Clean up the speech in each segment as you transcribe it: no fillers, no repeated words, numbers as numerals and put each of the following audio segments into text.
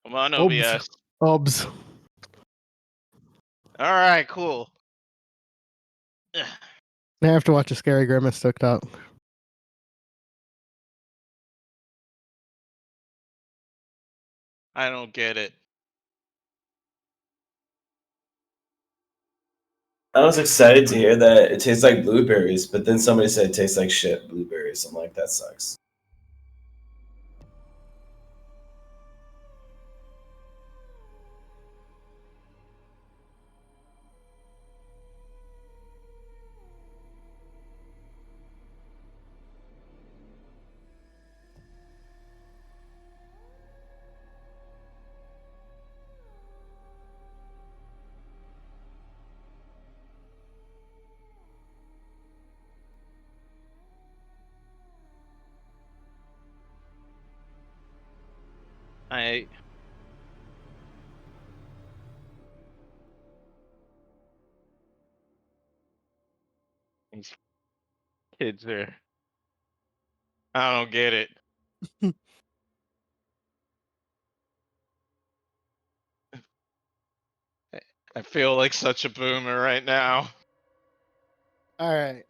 Come on, Obs. OBS. Obs. Alright, cool. I have to watch a scary grimace TikTok. I don't get it. I was excited to hear that it tastes like blueberries, but then somebody said it tastes like shit blueberries. I'm like, that sucks. These kids are... I don't get it. I feel like such a boomer right now. Alright.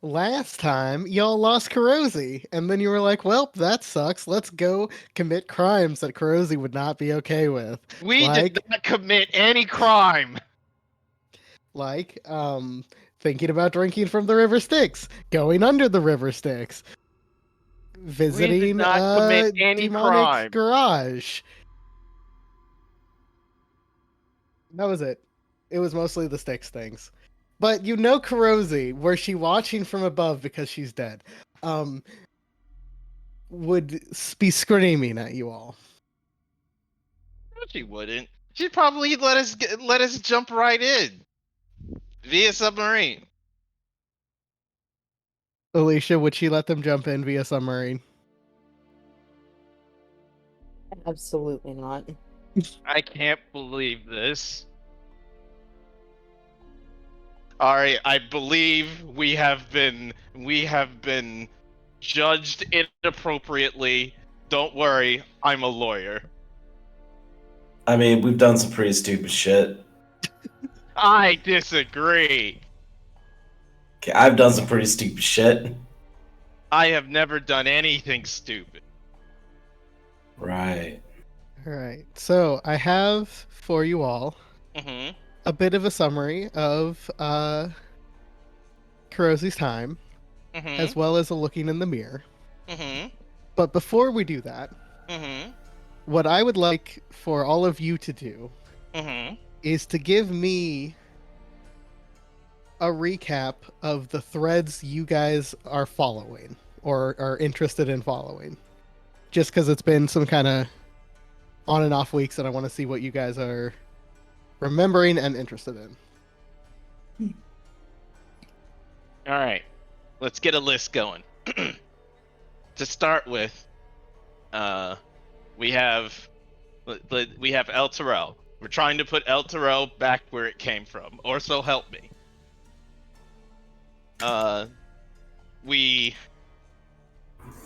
Last time, y'all lost Kurosi, and then you were like, well, that sucks. Let's go commit crimes that Kurosi would not be okay with. We did not commit any crime! Like, thinking about drinking from the river Styx, going under the river Styx, visiting not commit any demonic crime. garage. That was it. It was mostly the Styx things. But you know Kurosi, were she watching from above because she's dead, would be screaming at you all. No, she wouldn't. She'd probably let us jump right in. Via submarine. Alicia, would she let them jump in via submarine? Absolutely not. I can't believe this. Alright, I believe we have been judged inappropriately. Don't worry, I'm a lawyer. I mean, we've done some pretty stupid shit. I disagree. Okay, I've done some pretty stupid shit. I have never done anything stupid. Right. Alright, so I have for you all a bit of a summary of Kurosi's time, as well as a looking in the mirror. But before we do that, what I would like for all of you to do is to give me a recap of the threads you guys are following or are interested in following. Just because it's been some kind of on and off weeks, and I want to see what you guys are remembering and interested in. All right, let's get a list going. To start with, we have El Terrell. We're trying to put El Terrell back where it came from, or so help me. We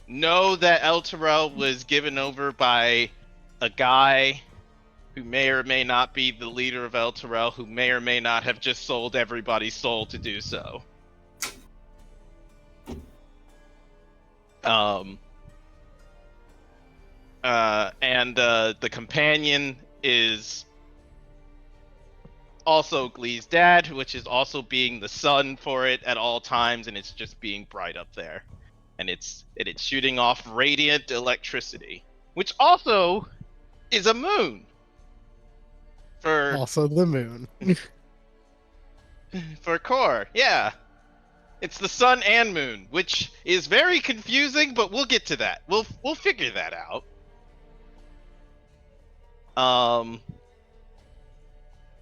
know that El Terrell was given over by a guy who may or may not be the leader of El Terrell, who may or may not have just sold everybody's soul to do so. The companion is also Glee's dad, which is also being the sun for it at all times, and it's just being bright up there. And it's shooting off radiant electricity, which also is a moon. Also the moon. For core, yeah. It's the sun and moon, which is very confusing, but we'll get to that. We'll figure that out.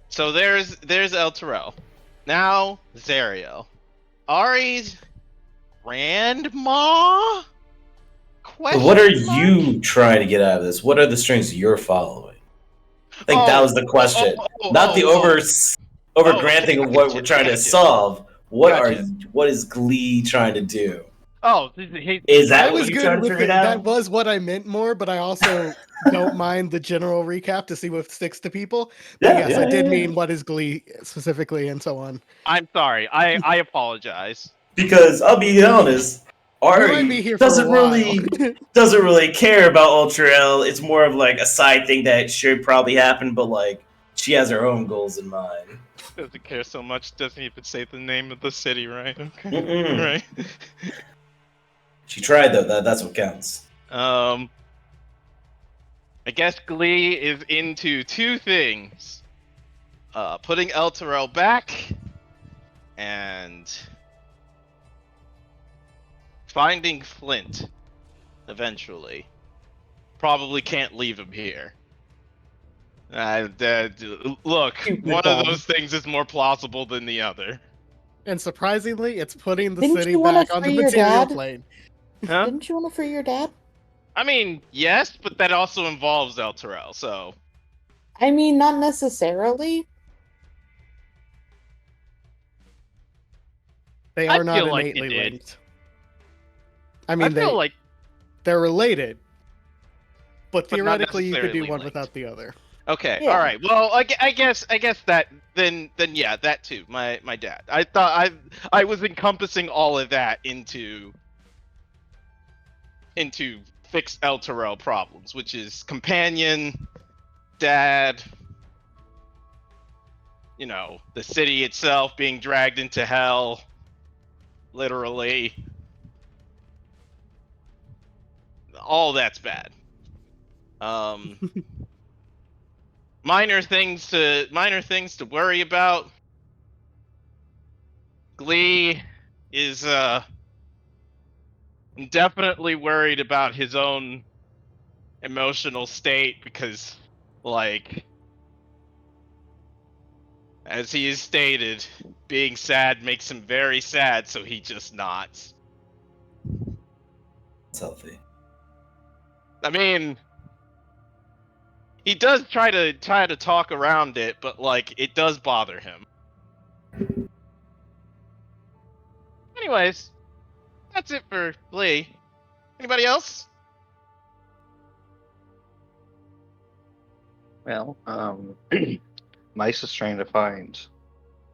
So there's El Terrell. Now Zariel. Ari's grandma? What are you trying to get out of this? What are the strings you're following? I think that was the question. Not the overgranting of what we're trying to solve. What is Glee trying to do? Oh, Is that I what was you tried good to with figure it. it That out? was what I meant more, but I also don't mind the general recap to see what sticks to people. But Yeah, yes, I did yeah. mean what is Glee specifically and so on. I'm sorry. I apologize. Because I'll be honest, You might be Ari here for a while. doesn't really care about Ultra L. It's more of like a side thing that should probably happen, but like she has her own goals in mind. Doesn't care so much. Doesn't even say the name of the city, right? Okay. Mm-mm. Right. She tried though. That's what counts. I guess Glee is into two things: putting El Terrell back and finding Flint. Eventually, probably can't leave him here. Look, Super one of dumb. those things is more plausible than the other. And surprisingly, it's putting the Didn't city you wanna back on the free your material dad? plane. Huh? Didn't you want to free your dad? I mean, yes, but that also involves El Terrell, so. I mean, not necessarily. They I are not feel like innately it did. linked. I I mean, feel like, they're related, but but not theoretically you could do necessarily one linked. without the other. Okay, Yeah. all right. Well, I guess that then yeah, that too. My dad. I thought I was encompassing all of that into fix El Terrell problems, which is companion, dad, you know, the city itself being dragged into hell, literally. All that's bad. Minor things to worry about. Glee is definitely worried about his own emotional state because, like, as he has stated, being sad makes him very sad, so he just nods. It's healthy. I mean, he does try to talk around it, but like it does bother him. Anyways, that's it for Glee. Anybody else? Well, Mice is trying to find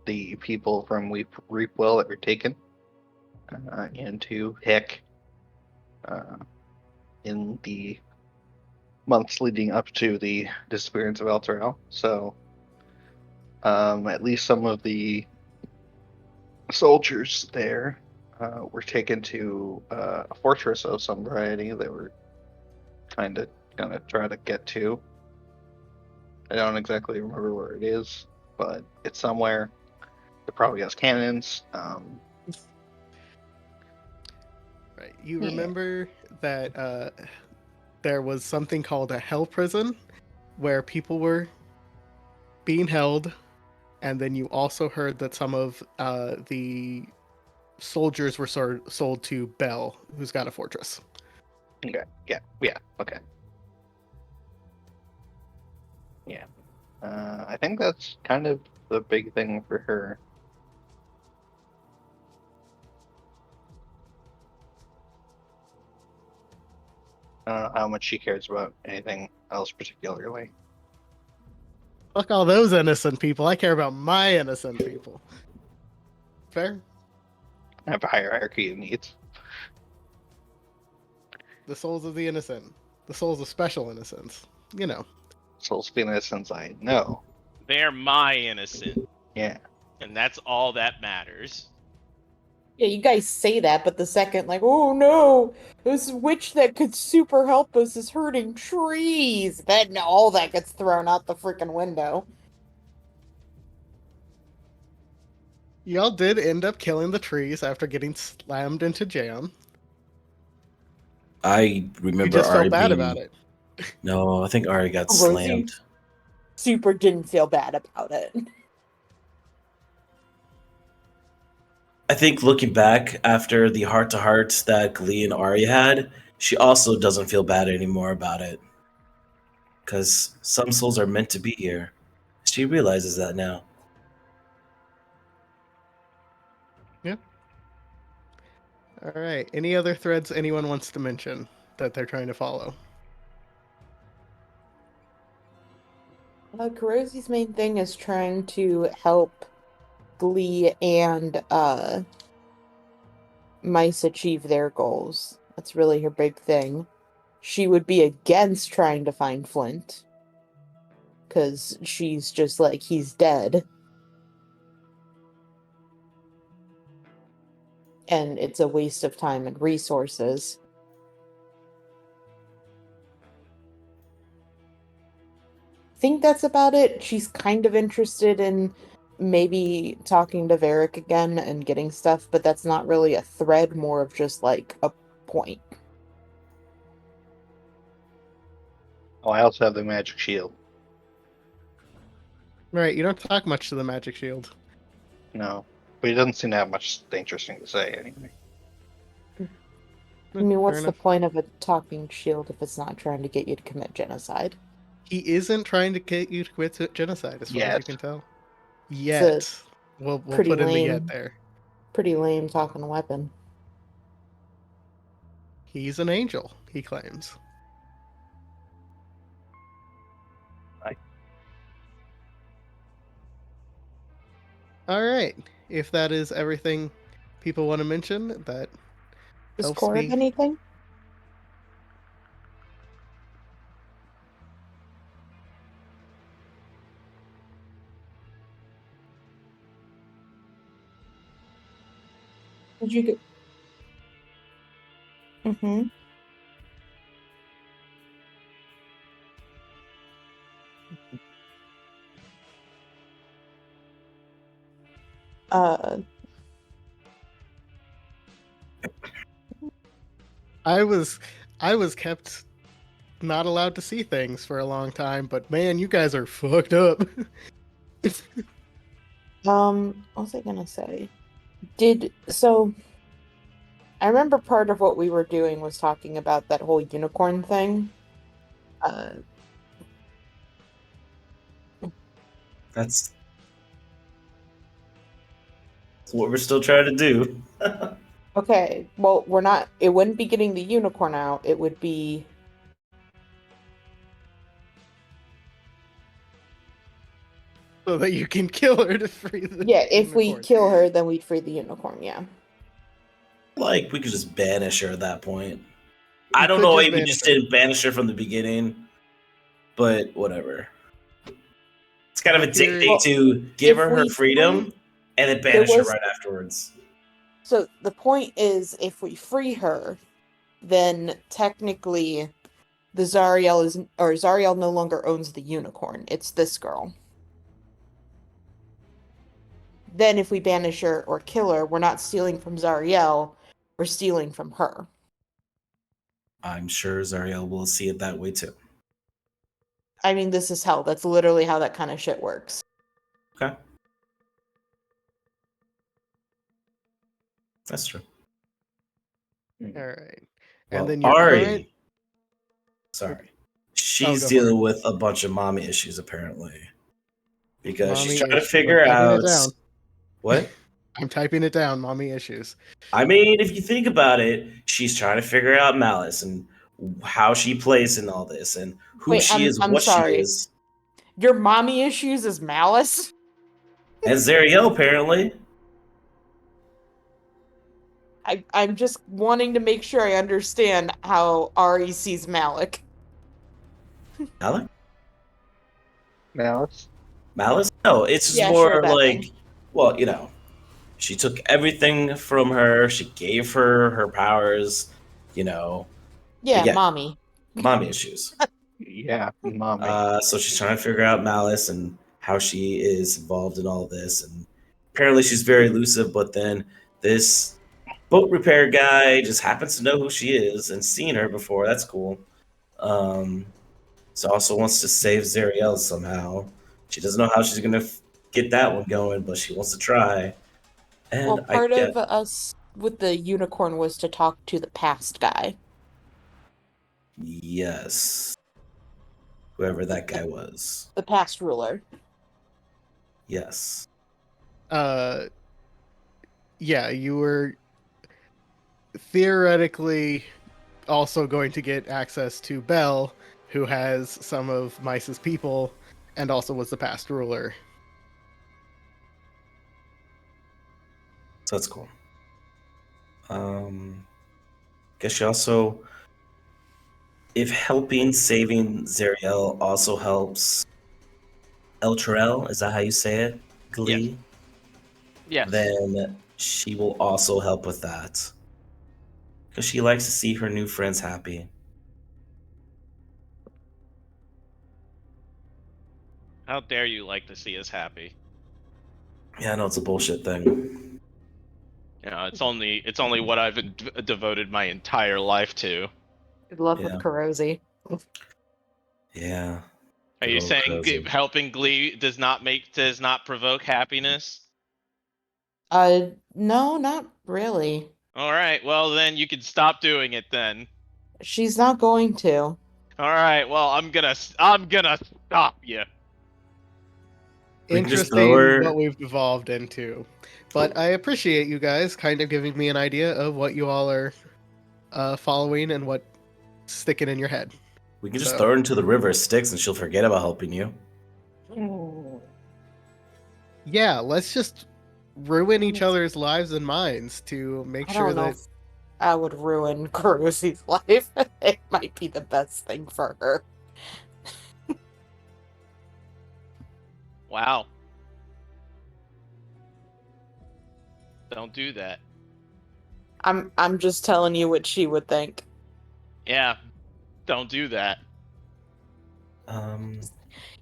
the people from Reapwell that were taken into Hick in the months leading up to the disappearance of Elturel. So, at least some of the soldiers there were taken to a fortress of some variety that were kind of gonna try to get to. I don't exactly remember where it is, but it's somewhere. It probably has cannons. Right. You Yeah. remember that there was something called a hell prison where people were being held, and then you also heard that some of the soldiers were sold to Bell, who's got a fortress. Okay. Yeah. Okay. Yeah. I think that's kind of the big thing for her. I don't know how much she cares about anything else particularly. Fuck all those innocent people. I care about my innocent people. Fair? I have a hierarchy of needs. The souls of the innocent. The souls of special innocence. You know. Souls of innocence, I know. They're my innocent, Yeah. and that's all that matters. Yeah, you guys say that, but the second, like, oh no, this witch that could super help us is hurting trees. Then all that gets thrown out the freaking window. Y'all did end up killing the trees after getting slammed into jam. I remember You just Ari felt bad being... about it. No, I think Ari got Rosie slammed. super didn't feel bad about it. I think looking back after the heart-to-hearts that Glee and Ari had, she also doesn't feel bad anymore about it. Because some souls are meant to be here. She realizes that now. Yeah. All right. Any other threads anyone wants to mention that they're trying to follow? Kurosi's main thing is trying to help Glee and Mice achieve their goals. That's really her big thing. She would be against trying to find Flint, because she's just like, he's dead. And it's a waste of time and resources. I think that's about it. She's kind of interested in maybe talking to Varric again and getting stuff, but that's not really a thread, more of just like a point. Oh, I also have the magic shield. Right. You don't talk much to the magic shield. No, but he doesn't seem to have much interesting to say anyway. I mean, what's Fair the enough. point of a talking shield if it's not trying to get you to commit genocide? He isn't trying to get you to quit genocide, as far as you Yet. can tell. It's Yet. We'll pretty put in the yet lame. there. Pretty lame talking weapon. He's an angel, he claims. All right. If that is everything people want to mention, that Does helps Core have me. anything? Did you get? Mm-hmm. Uh, I was kept not allowed to see things for a long time, but man, you guys are fucked up. what was I gonna say? So I remember part of what we were doing was talking about that whole unicorn thing. That's what we're still trying to do. Okay, well, it wouldn't be getting the unicorn out, it would be So that you can kill her to free the yeah, if we unicorn. kill her, then we'd free the unicorn, yeah. Like, we could just banish her at that point. You I don't could know why just we banish just her. didn't banish her from the beginning, but whatever. It's kind of a Here- dictate to give If her her we freedom free- and then there banish her was- right afterwards. So the point is, if we free her, then technically Zariel no longer owns the unicorn. It's this girl. Then if we banish her or kill her, we're not stealing from Zariel, we're stealing from her. I'm sure Zariel will see it that way too. I mean, this is hell. That's literally how that kind of shit works. Okay. That's true. All right. Well, And then your Ari. current. Sorry. She's go for dealing it. with a bunch of mommy issues, apparently. Because Mommy she's trying to issues. figure I'm typing out. it down. What? I'm typing it down. Mommy issues. I mean, if you think about it, she's trying to figure out Malice and how she plays in all this and who Wait, she is, I'm what sorry. she is. Your mommy issues is Malice? And Zariel, apparently. I'm just wanting to make sure I understand how Ari sees Malik. Malice? Malice? Malice? No, it's just Yeah, more sure, that like, thing. well, she took everything from her. She gave her her powers, Yeah, yeah. mommy. Mommy issues. Yeah, mommy. So she's trying to figure out Malice and how she is involved in all this. And apparently she's very elusive, but then this boat repair guy just happens to know who she is and seen her before. That's cool. So also wants to save Zariel somehow. She doesn't know how she's going to get that one going, but she wants to try. And Well, part of us with the unicorn was to talk to the past guy. Yes. Whoever that guy was. The past ruler. Yes. Yeah, you were. theoretically also going to get access to Bell, who has some of Mice's people and also was the past ruler. So that's cool. Guess you also, if helping saving Zariel also helps El Terrell, is that how you say it? Glee? Yes. Then she will also help with that. Because she likes to see her new friends happy. How dare you like to see us happy? Yeah, I know it's a bullshit thing. You know, it's only what I've devoted my entire life to. Good luck Yeah. with Kurosi. Yeah. Are Good you old saying Kurosi. helping Glee does not provoke happiness? No, not really. All right, well then you can stop doing it then. She's not going to. All right, well I'm gonna stop you. We can just throw Interesting her. what we've evolved into. But I appreciate you guys kind of giving me an idea of what you all are following and what sticking in your head. We can just So- throw her into the river of Styx and she'll forget about helping you. Yeah, let's just ruin each other's lives and minds to make I sure don't know that if I would ruin Kurosi's life. It might be the best thing for her. Wow. Don't do that. I'm just telling you what she would think. Yeah, don't do that.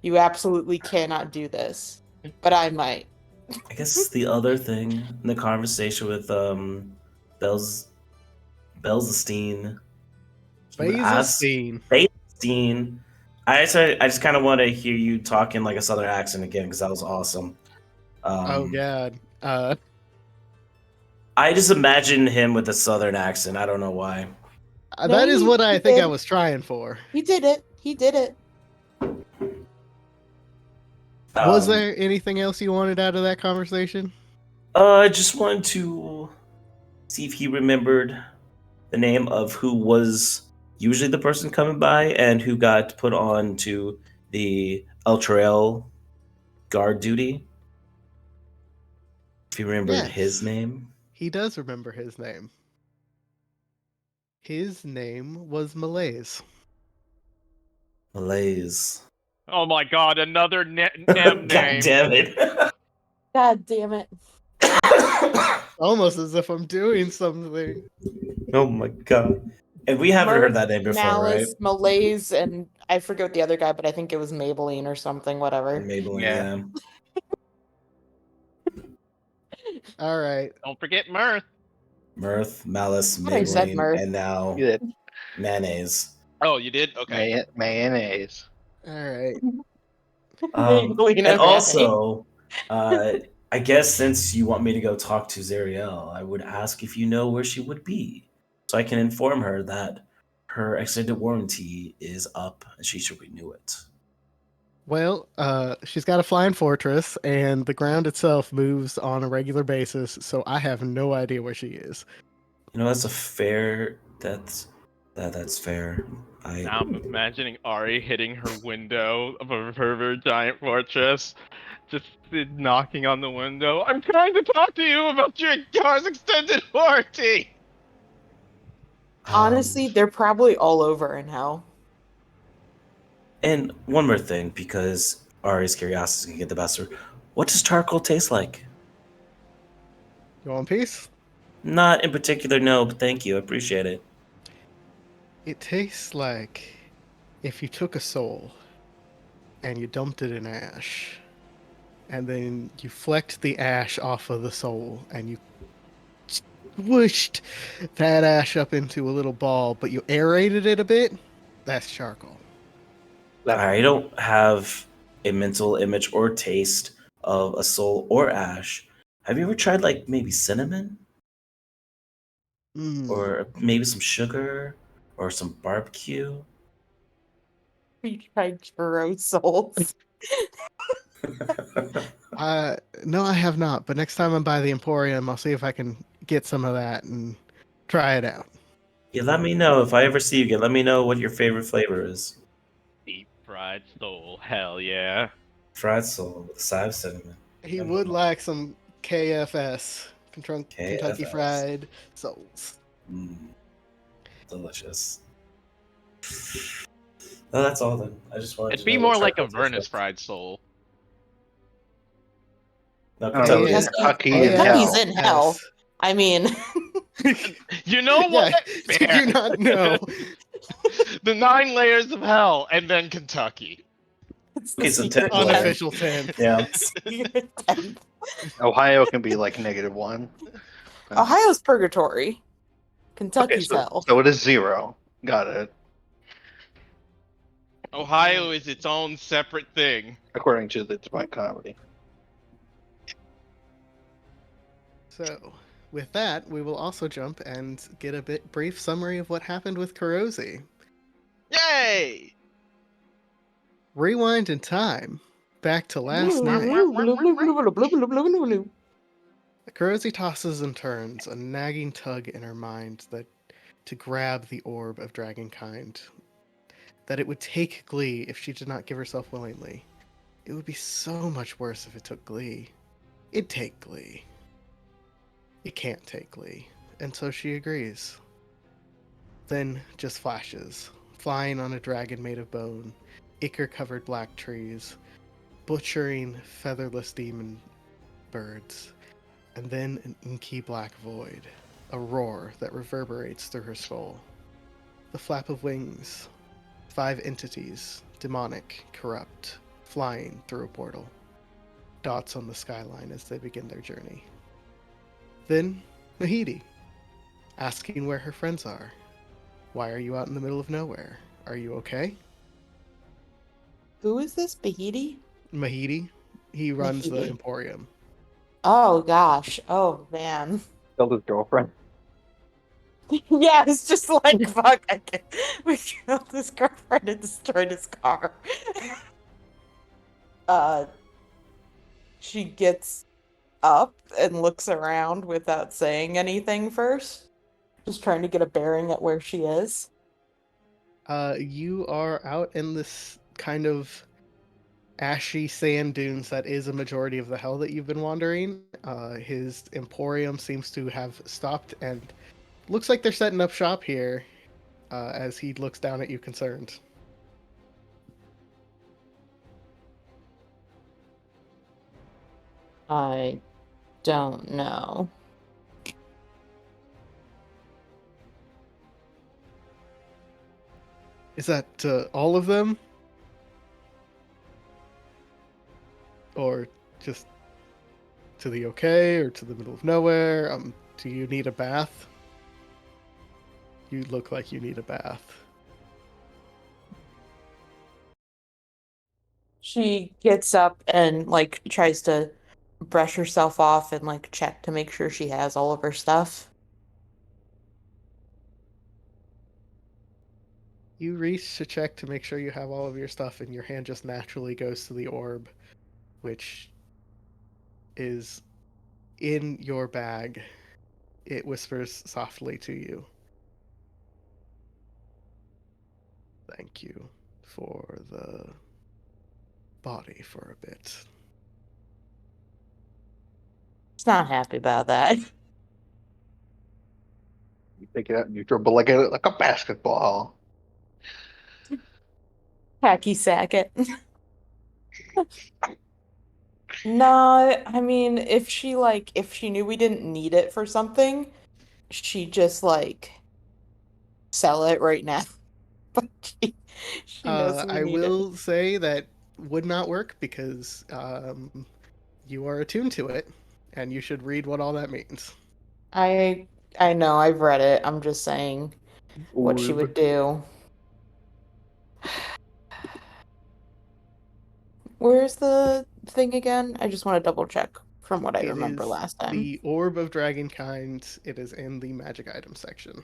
You absolutely cannot do this. But I might. I guess the other thing in the conversation with Belzestein. He would ask Bazelstein. Belzestein. I just kind of want to hear you talking like a southern accent again because that was awesome. Oh god. I just imagine him with a southern accent. I don't know why. That is what I he think I did. was trying for. He did it. He did it. Was there anything else you wanted out of that conversation? I just wanted to see if he remembered the name of who was usually the person coming by and who got put on to the El Trail guard duty. If he remembered his name. He does remember his name. His name was Malice. Malaise. Oh my god, another name. God damn it. God damn it. Almost as if I'm doing something. Oh my god. And we haven't heard that name before, Malice, right? Malaise, and I forget what the other guy, but I think it was Maybelline or something, whatever. Maybelline, Yeah. All right. Don't forget Mirth. Mirth, Malice, thought I said Maybelline, Mirth. and now You did. Mayonnaise. Oh, you did? Okay. Mayonnaise. All right. Maybelline And and also, I guess since you want me to go talk to Zariel, I would ask if you know where she would be, so I can inform her that her extended warranty is up and she should renew it. Well, she's got a flying fortress, and the ground itself moves on a regular basis, so I have no idea where she is. You know, that's a fair. That's fair. Now I'm imagining Ari hitting her window of her giant fortress, just knocking on the window. I'm trying to talk to you about your car's extended warranty. Honestly, they're probably all over in hell. And one more thing, because Ari's curiosity can get the best of her. What does charcoal taste like? You want a piece? Not in particular, no, but thank you. I appreciate it. It tastes like if you took a soul and you dumped it in ash, and then you flecked the ash off of the soul, and you squished that ash up into a little ball, but you aerated it a bit. That's charcoal. I don't have a mental image or taste of a soul or ash. Have you ever tried, like, maybe cinnamon? Or maybe some sugar? Or some barbecue? We tried churro souls. No, I have not. But next time I'm by the Emporium, I'll see if I can get some of that and Try it out. Yeah, let me know if I ever see you again. Let me know what your favorite flavor is. Deep fried soul. Hell yeah. Fried soul with a side of cinnamon. He would like some KFS, Kentucky KFS. Fried Souls. Delicious. Well, that's all then. I just wanted It'd to be know what more like a charcoal tastes Vernus fried soul. No, I don't know, Kentucky is Kentucky in Kentucky's hell. in hell. I mean, You know Yeah, what? did you not know? The 9 layers of hell, and then Kentucky. it's the Okay, so secret 10 layers. Unofficial 10th. Yeah. Secret 10th. Ohio can be like -1. Ohio's purgatory. Okay, Kentucky's so, hell. so it is 0. Got it. Ohio is its own separate thing. According to the Divine Comedy. So, with that, we will also jump and get a brief summary of what happened with Kurosi. Yay! Rewind in time, back to last night. Kurosi tosses and turns, a nagging tug in her mind that to grab the orb of dragonkind. That it would take Glee if she did not give herself willingly. It would be so much worse if it took Glee. It'd take Glee. It can't take Glee, and so she agrees. Then just flashes, flying on a dragon made of bone, ichor-covered black trees, butchering featherless demon birds, and then an inky black void, a roar that reverberates through her skull. The flap of wings, 5 entities, demonic, corrupt, flying through a portal. Dots on the skyline as they begin their journey. Then, Mahidi, asking where her friends are. Why are you out in the middle of nowhere? Are you okay? Who is this? Bahidi? Mahidi, he runs the Mahidi. Emporium. Oh gosh. Oh man. Killed his girlfriend. Yeah, it's just like fuck. We killed his girlfriend and destroyed his car. She gets up and looks around without saying anything first. Just trying to get a bearing at where she is. You are out in this kind of ashy sand dunes that is a majority of the hell that you've been wandering. His Emporium seems to have stopped and looks like they're setting up shop here as he looks down at you concerned. I don't know. Is that all of them? Or just to the okay or to the middle of nowhere? Do you need a bath? You look like you need a bath. She gets up and like tries to brush herself off and like check to make sure she has all of her stuff. You reach to check to make sure you have all of your stuff, and your hand just naturally goes to the orb, which is in your bag. It whispers softly to you. Thank you for the body for a bit. She's not happy about that. You take it out and you dribble like a basketball. Hacky sack it. No, I mean, if she knew we didn't need it for something, she'd just like sell it right now. But she knows we I need it. will say that would not work because you are attuned to it, and you should read what all that means. I I know, I've read it. I'm just saying what she would do. Where's the thing again? I just want to double check from what I It remember is last time. the Orb of Dragonkind. It is in the magic item section.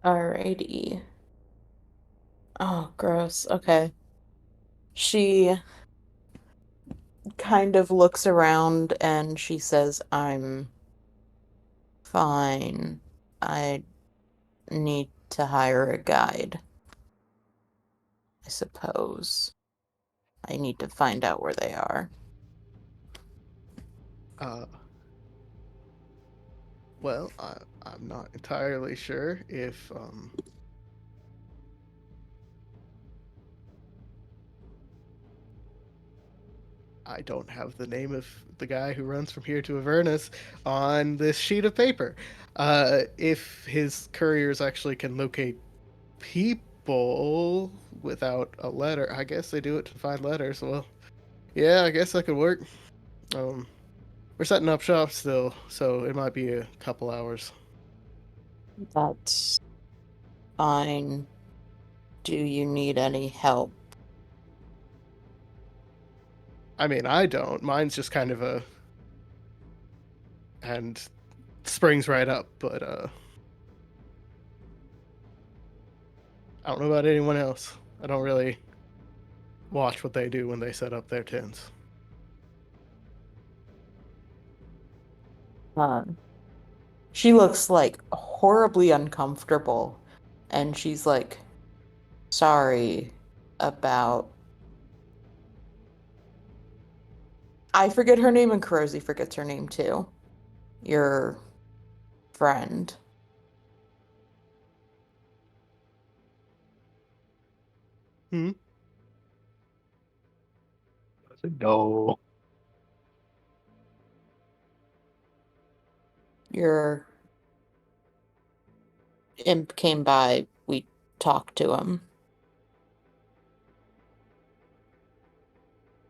Alrighty. Oh, gross. Okay. She kind of looks around and she says, I'm fine. I need to hire a guide, I suppose. I need to find out where they are. Well, I'm not entirely sure if I don't have the name of the guy who runs from here to Avernus on this sheet of paper. If his couriers actually can locate people without a letter, I guess they do it to find letters. Well, yeah, I guess that could work. We're setting up shop still, so it might be a couple hours. That's fine. Do you need any help? I mean, I don't. Mine's just kind of and springs right up, but I don't know about anyone else. I don't really watch what they do when they set up their tents. She looks like horribly uncomfortable, and she's like, sorry about. I forget her name, and Kurosi forgets her name too. Your friend. Hmm? I said, no. Your imp came by. We talked to him.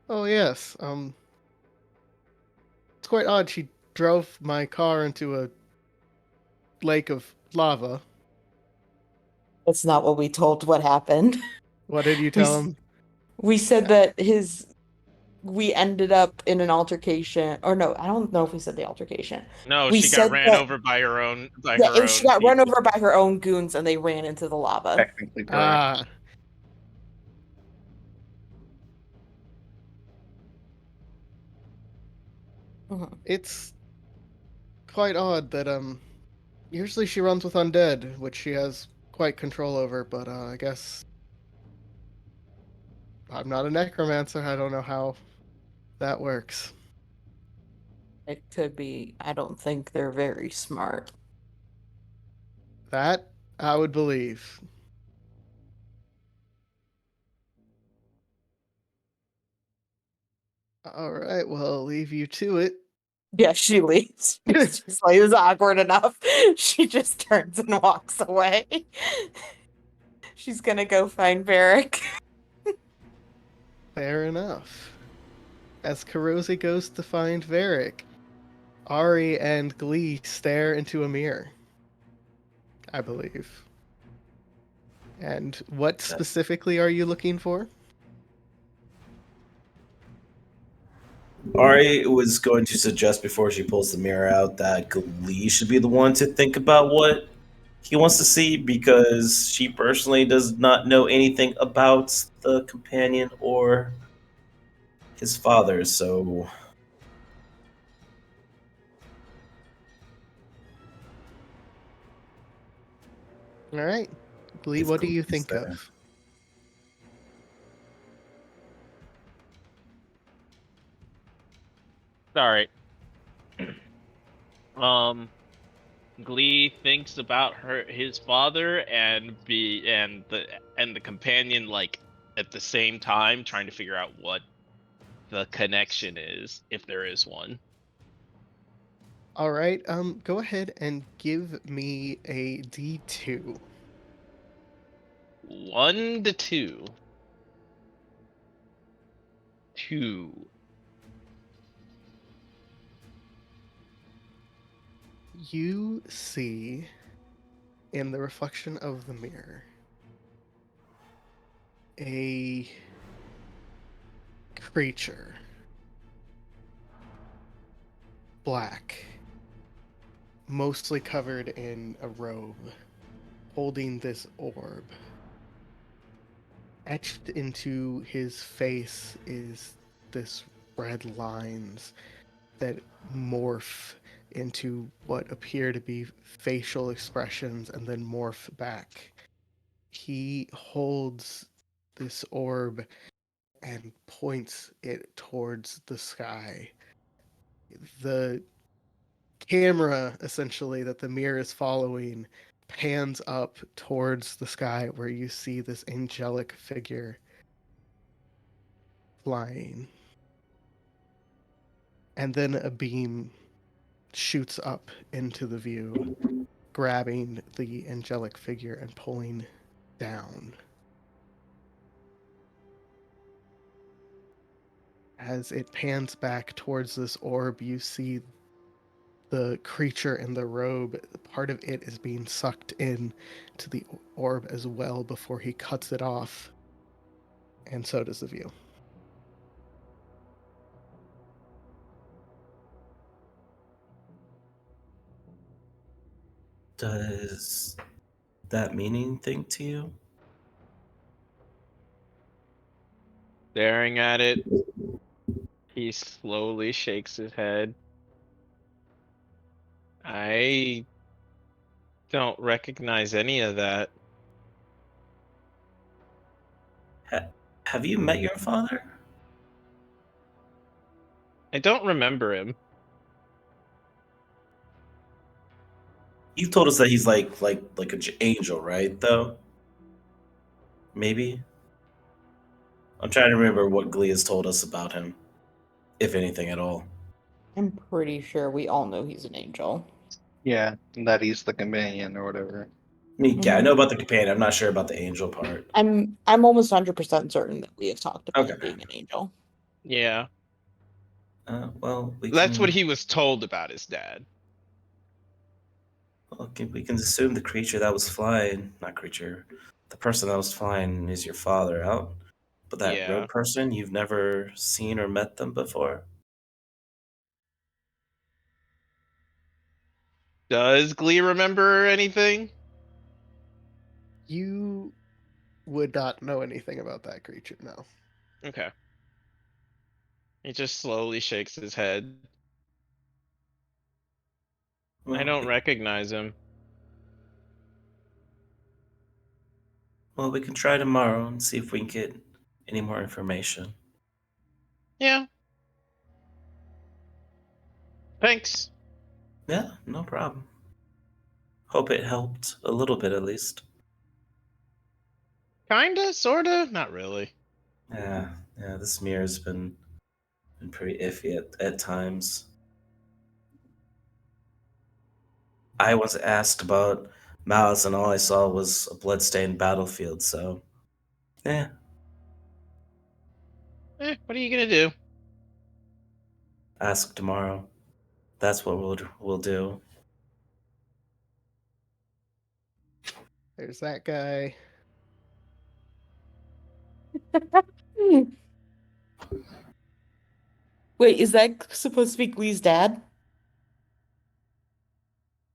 Oh, yes. It's quite odd. She drove my car into a lake of lava. That's not what we told what happened. What did you We tell him? we said that we ended up in an altercation, or no, I don't know if we said the altercation. No, We she got said ran that, over by her own yeah, and she got run people. over by her own goons and they ran into the lava. Technically correct. Ah, Mhm. it's quite odd that usually she runs with undead, which she has quite control over, but I guess I'm not a necromancer. I don't know how that works. It could be, I don't think they're very smart. That I would believe. All right, well, I'll leave you to it. Yeah, she leaves. She's like, it's awkward enough. She just turns and walks away. She's gonna go find Varric. Fair enough. As Kurosi goes to find Varric, Ari and Glee stare into a mirror, I believe. And what specifically are you looking for? Ari was going to suggest before she pulls the mirror out that Glee should be the one to think about what he wants to see because she personally does not know anything about the companion or his father. So All right. Glee, if what do you Glee's think there. of? Sorry. Glee thinks about his father and the companion like at the same time, trying to figure out what the connection is, if there is one. All right. Go ahead and give me a D2. 1 to 2. 2. You see in the reflection of the mirror a creature, black, mostly covered in a robe, holding this orb. Etched into his face is this red lines that morph into what appear to be facial expressions and then morph back. He holds this orb and points it towards the sky. The camera, essentially, that the mirror is following pans up towards the sky where you see this angelic figure flying. And then a beam shoots up into the view, grabbing the angelic figure and pulling down. As it pans back towards this orb, you see the creature in the robe. Part of it is being sucked in to the orb as well before he cuts it off. And so does the view. Does that mean anything to you? Staring at it, he slowly shakes his head. I don't recognize any of that. Have you met your father? I don't remember him. You've told us that he's like an angel, right? Though, maybe. I'm trying to remember what Glee has told us about him, if anything at all. I'm pretty sure we all know he's an angel. Yeah, and that he's the companion or whatever. I mean, yeah, I know about the companion. I'm not sure about the angel part. I'm almost 100% certain that we have talked about Okay. him being an angel. Yeah. Well, That's what he was told about his dad. We can assume the creature that was flying, not creature, the person that was flying is your father out. But that Yeah. rogue person, you've never seen or met them before? Does Glee remember anything? You would not know anything about that creature, no. Okay. He just slowly shakes his head. I don't recognize him. Well, we can try tomorrow and see if we can get any more information. Yeah. Thanks. Yeah, no problem. Hope it helped a little bit at least. Kinda, sorta, not really. Yeah, this mirror's been pretty iffy at times. I was asked about Malice, and all I saw was a bloodstained battlefield. So, yeah, What are you gonna do? ask tomorrow. That's what we'll do. There's that guy. Wait, is that supposed to be Glee's dad?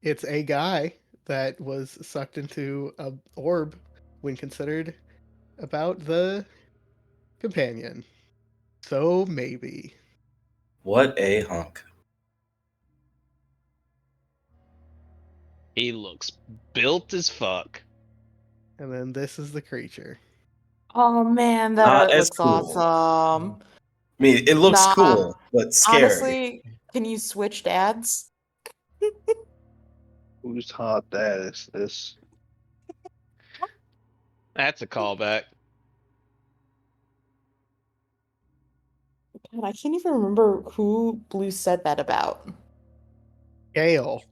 It's a guy that was sucked into a orb when considered about the companion. So maybe. What a hunk. He looks built as fuck. And then this is the creature. Oh man, that Not art as looks cool. awesome. I mean, it looks Nah, cool, but scary. Honestly, can you switch dads? Whose hot dad is this? That's a callback. God, I can't even remember who Blue said that about. Gale.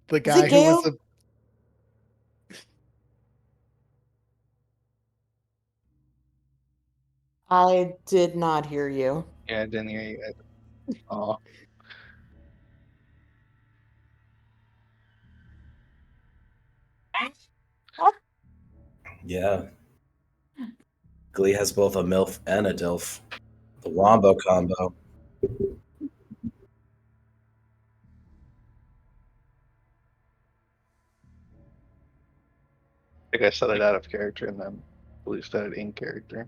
The Is guy it who was Gale? the I did not hear you. Yeah, I didn't hear you. Oh, Yeah. Glee has both a MILF and a DILF. The Wombo combo. Like I said it out of character and then Blue said it in character.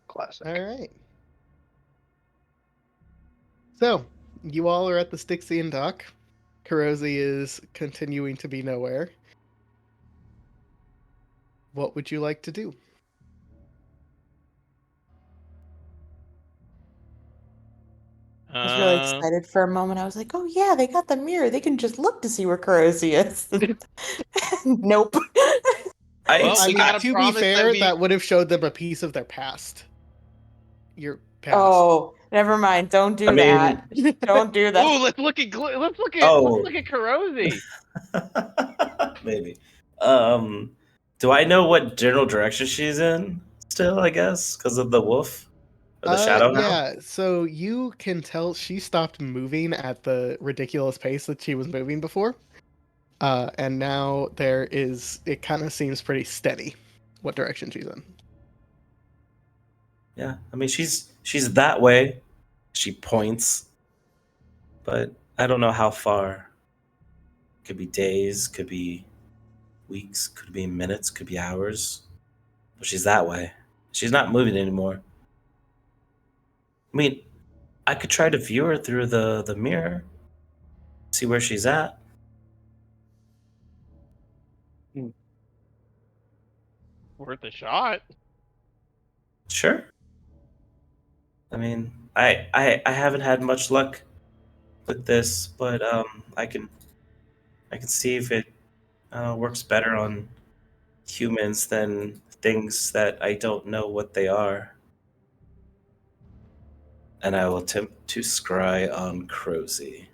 Classic. All right. So, you all are at the Styxian dock. Kurosi is continuing to be nowhere. What would you like to do? I was really excited for a moment. I was like, oh yeah, they got the mirror. They can just look to see where Kurosi is. Nope. Well, I we mean, gotta to be promise fair, that that would have showed them a piece of their past. Your past. Oh, never mind. Don't do I mean- that. Don't do that. Ooh, let's look at Oh. Kurosi. Maybe. Do I know what general direction she's in? Still, I guess, because of the wolf or the shadow. Now? Yeah. So you can tell she stopped moving at the ridiculous pace that she was moving before, and now it kind of seems pretty steady. What direction she's in? Yeah, I mean she's that way. She points, but I don't know how far. Could be days, could be weeks, could be minutes, could be hours. But she's that way. She's not moving anymore. I mean, I could try to view her through the mirror, see where she's at. Worth a shot. Sure. I mean, I haven't had much luck with this, but I can see if it works better on humans than things that I don't know what they are. And I will attempt to scry on Crozy.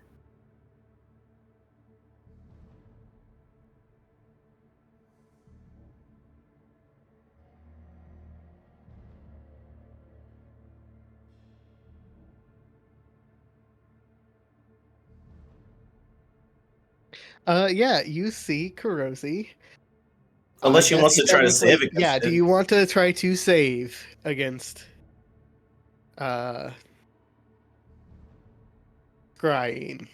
Yeah, you see Kurosi. Unless she wants to try to save against Yeah, it. do you want to try to save against scrying?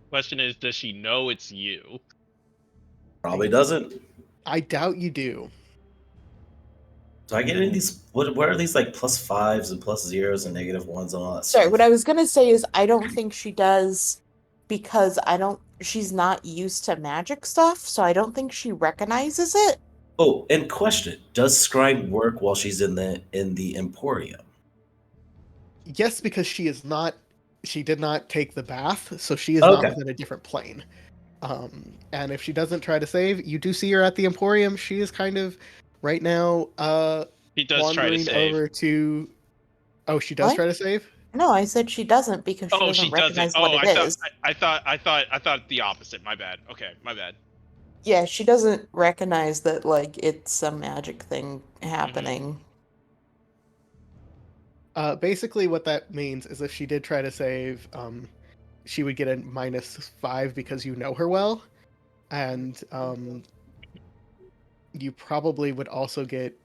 Question is, does she know it's you? Probably doesn't. I doubt you do. Do I get any of these? What are these like +5s and +0s and -1s and all that Sorry, stuff? what I was gonna say is I don't think she does because she's not used to magic stuff, so I don't think she recognizes it. Oh, and question: does scrying work while she's in the Emporium? Yes, because she did not take the bath, so she is not within a different plane. And if she doesn't try to save, you do see her at the Emporium. She is kind of right now He does wandering try to save. over to. Oh, she does What? try to save? No, I said she doesn't because she doesn't recognize what it is. I thought the opposite. My bad. Okay, my bad. Yeah, she doesn't recognize that like it's a magic thing happening. Basically, what that means is if she did try to save, she would get a -5 because you know her well, and you probably would also get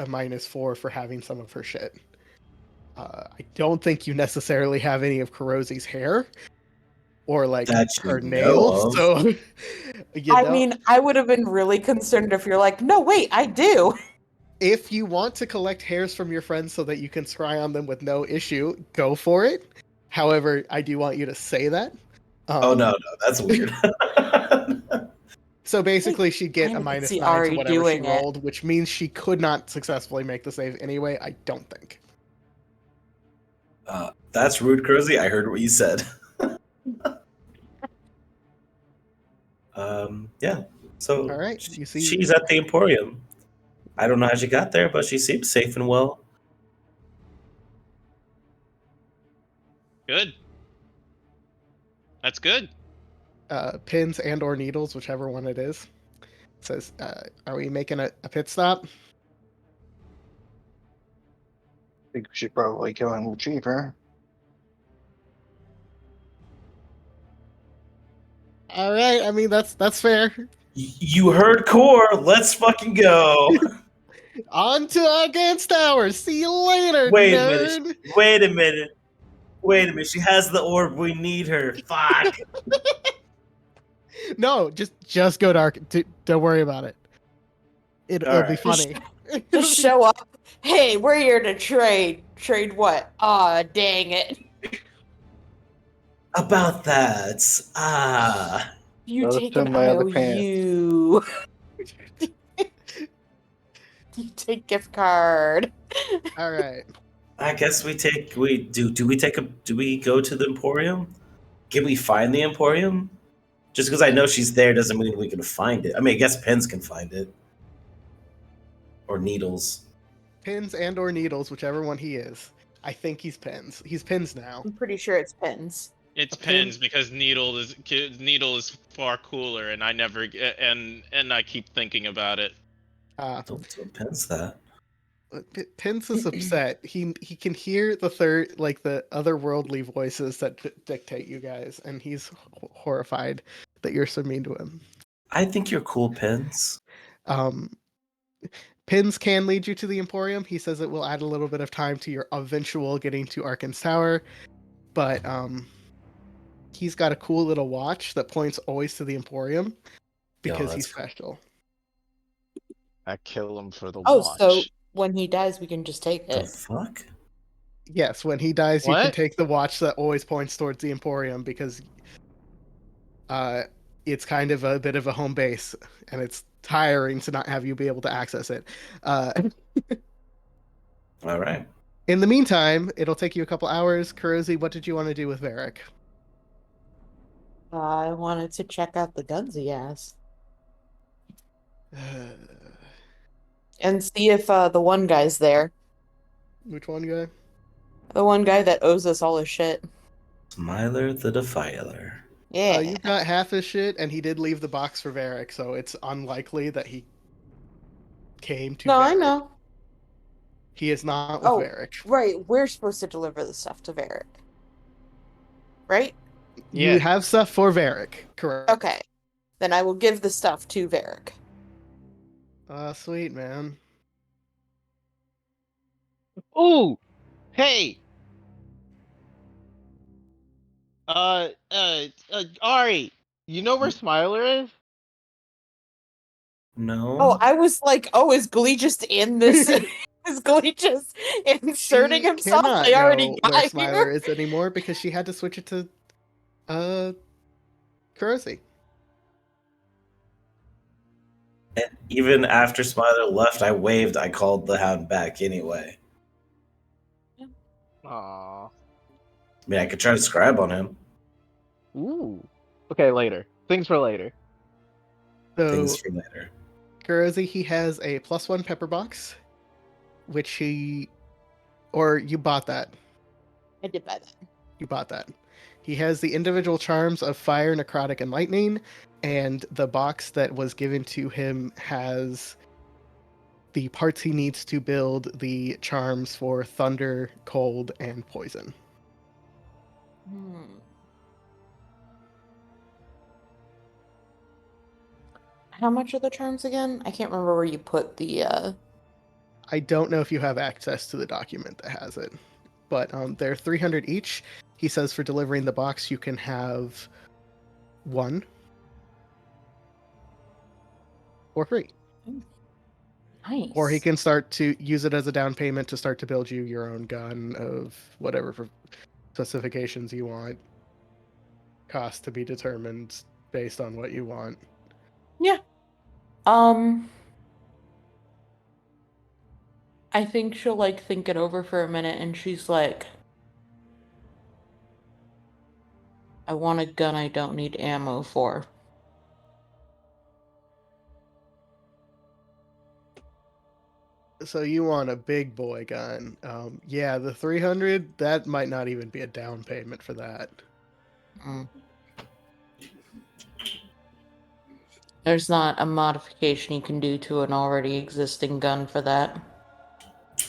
a -4 for having some of her shit. I don't think you necessarily have any of Kurosi's hair or like That her you know nails, of. so I mean, I would have been really concerned if you're like, no, wait, I do. If you want to collect hairs from your friends so that you can scry on them with no issue, go for it. However, I do want you to say that. Oh no, that's weird. So basically, she'd get a I could see -9 to Ari whatever she doing it. rolled, which means she could not successfully make the save anyway. I don't think. That's rude, Cruzy. I heard what you said. Yeah. So All right, you see, she's at the Emporium. I don't know how she got there, but she seems safe and well. Good. That's good. pins and/or needles, whichever one it is. It says, "Are we making a pit stop?" I think we should probably go and retrieve her. All right. I mean, that's fair. You heard Core. Let's fucking go. On to Argan's Tower. See you later, Wait a nerd. minute. Wait a minute. Wait a minute. She has the orb. We need her. Fuck. No, just go to Argan. Don't worry about it. It'll be Alright. funny. Just show up. Hey, we're here to trade. Trade what? Aw, dang it. About that. You Gotta take send an my other IOU. You take gift card. All right. I guess we take. Do we go to the Emporium? Can we find the Emporium? Just because I know she's there doesn't mean we can find it. I mean, I guess Pens can find it. Or Needles. Pins and or needles, whichever one he is. I think he's pins. He's pins now. I'm pretty sure it's pins. It's A pin- pins because needle is far cooler, and I never and I keep thinking about it. Don't Pens that. Pins is upset. He can hear the otherworldly voices that dictate you guys, and he's horrified that you're so mean to him. I think you're cool, Pens. Pins can lead you to the Emporium. He says it will add a little bit of time to your eventual getting to Arkan's Tower, but he's got a cool little watch that points always to the Emporium because that's he's cool. special. I kill him for the watch. So when he dies, we can just take The it. fuck? Yes, when he dies, you can What? take the watch that always points towards the Emporium because it's kind of a bit of a home base, and it's tiring to not have you be able to access it. All right. In the meantime, it'll take you a couple hours. Kurosi, what did you want to do with Varric? I wanted to check out the guns he has. And see if the one guy's there. Which one guy? The one guy that owes us all his shit. Smiler the Defiler. Yeah. You got half his shit, and he did leave the box for Varric, so it's unlikely that he came to No, Varric. I know. He is not with Varric. Right. We're supposed to deliver the stuff to Varric. Right? You have stuff for Varric, correct? Okay. Then I will give the stuff to Varric. Sweet, man. Ooh, hey. Ari, you know where Smiler is? No. Oh, I was like, is Glee just in this? Is Glee just inserting She himself? cannot They already know got where here. Smiler is anymore because she had to switch it to Kurosi. And even after Smiler left, I waved. I called the Hound back anyway. Aww. I mean, I could try to scribe on him. Ooh. Okay, later. Things for later. So Things for later. Kurosi, he has a +1 pepper box, which you bought that. I did buy that. You bought that. He has the individual charms of fire, necrotic, and lightning, and the box that was given to him has the parts he needs to build the charms for thunder, cold, and poison. How much are the charms again? I can't remember where you put the I don't know if you have access to the document that has it, but they're 300 each. He says for delivering the box, you can have 1 for free. Nice. Or he can start to use it as a down payment to start to build you your own gun of whatever specifications you want. Cost to be determined based on what you want. Yeah. I think she'll think it over for a minute, and she's like, I want a gun I don't need ammo for. So you want a big boy gun. Yeah, the 300, that might not even be a down payment for that. There's not a modification you can do to an already existing gun for that.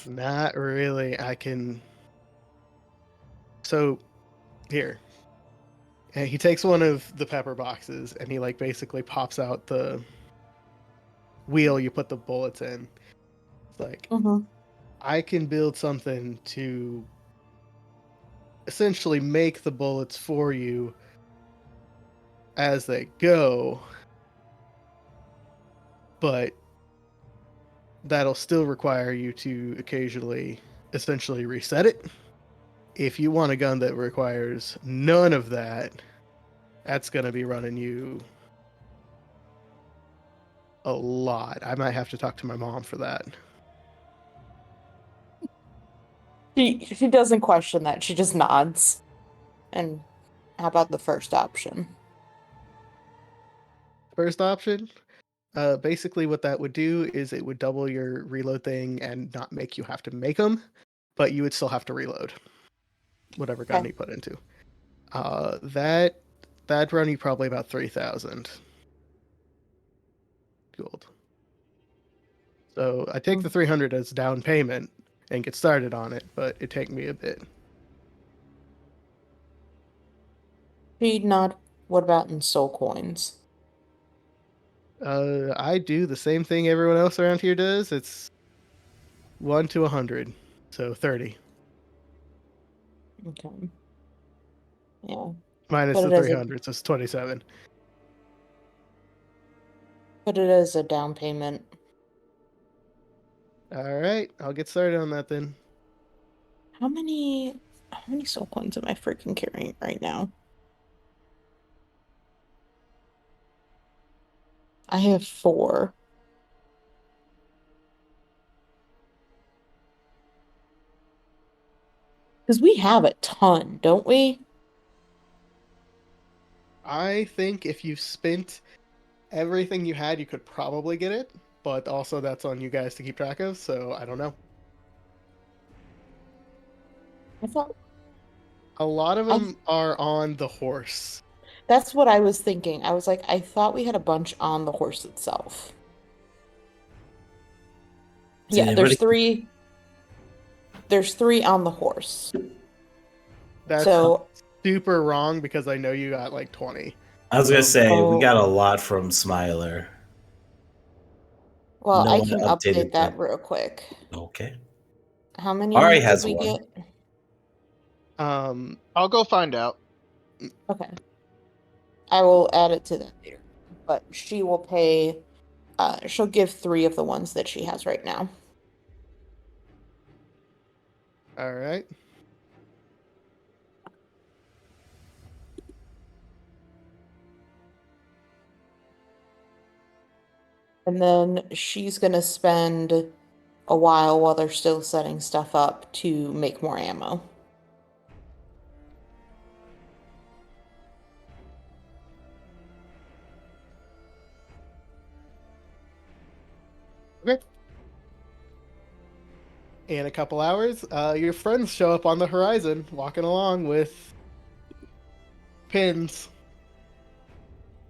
Not really. So, here. And he takes one of the pepper boxes and he like basically pops out the wheel you put the bullets in. It's like, I can build something to essentially make the bullets for you as they go, but that'll still require you to occasionally essentially reset it. If you want a gun that requires none of that, that's going to be running you a lot. I might have to talk to my mom for that. She doesn't question that. She just nods. And how about the first option? First option, basically what that would do is it would double your reload thing and not make you have to make them, but you would still have to reload whatever gun you put into. That'd run you probably about 3,000 gold. So I take the 300 as down payment and get started on it, but it'd take me a bit. She'd nod. What about in soul coins? I do the same thing everyone else around here does. It's 1 to 100, so 30. Okay. Yeah. Minus the 300, so it's 27. Put it as a down payment. All right, I'll get started on that then. How many soul coins am I freaking carrying right now? I have 4. Because we have a ton, don't we? I think if you spent everything you had, you could probably get it, but also that's on you guys to keep track of, so I don't know. I thought a lot of them are on the horse. That's what I was thinking. I was like, I thought we had a bunch on the horse itself. Yeah, there's 3. There's 3 on the horse. That's so super wrong because I know you got like 20. I was gonna say we got a lot from Smiler. Well, I can update that real quick. Okay. How many Ari did has we one. get? I'll go find out. Okay. I will add it to that later. But she will pay she'll give 3 of the ones that she has right now. All right. And then she's going to spend a while they're still setting stuff up to make more ammo. Okay. In a couple hours, your friends show up on the horizon, walking along with pins.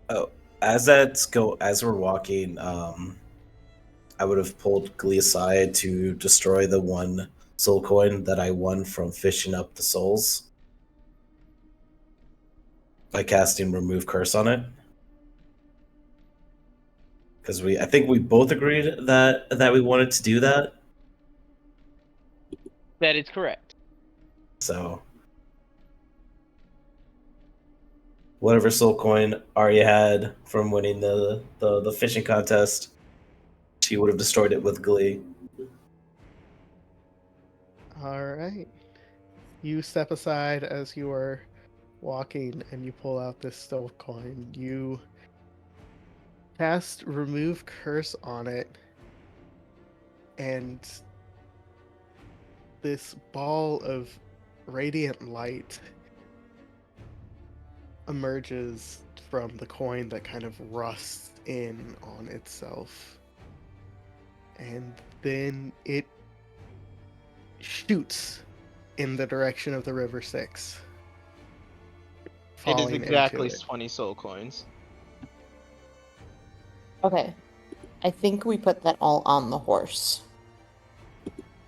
Oh, as we're walking, I would have pulled Glee aside to destroy the 1 soul coin that I won from fishing up the souls by casting Remove Curse on it. Because I think we both agreed that we wanted to do that. That is correct. So, whatever soul coin Arya had from winning the fishing contest, she would have destroyed it with Glee. All right. You step aside as you are walking and you pull out this soul coin. You cast Remove Curse on it, and this ball of radiant light emerges from the coin that kind of rusts in on itself. And then it shoots in the direction of the River Styx. It is exactly 20 soul coins. Okay. I think we put that all on the horse.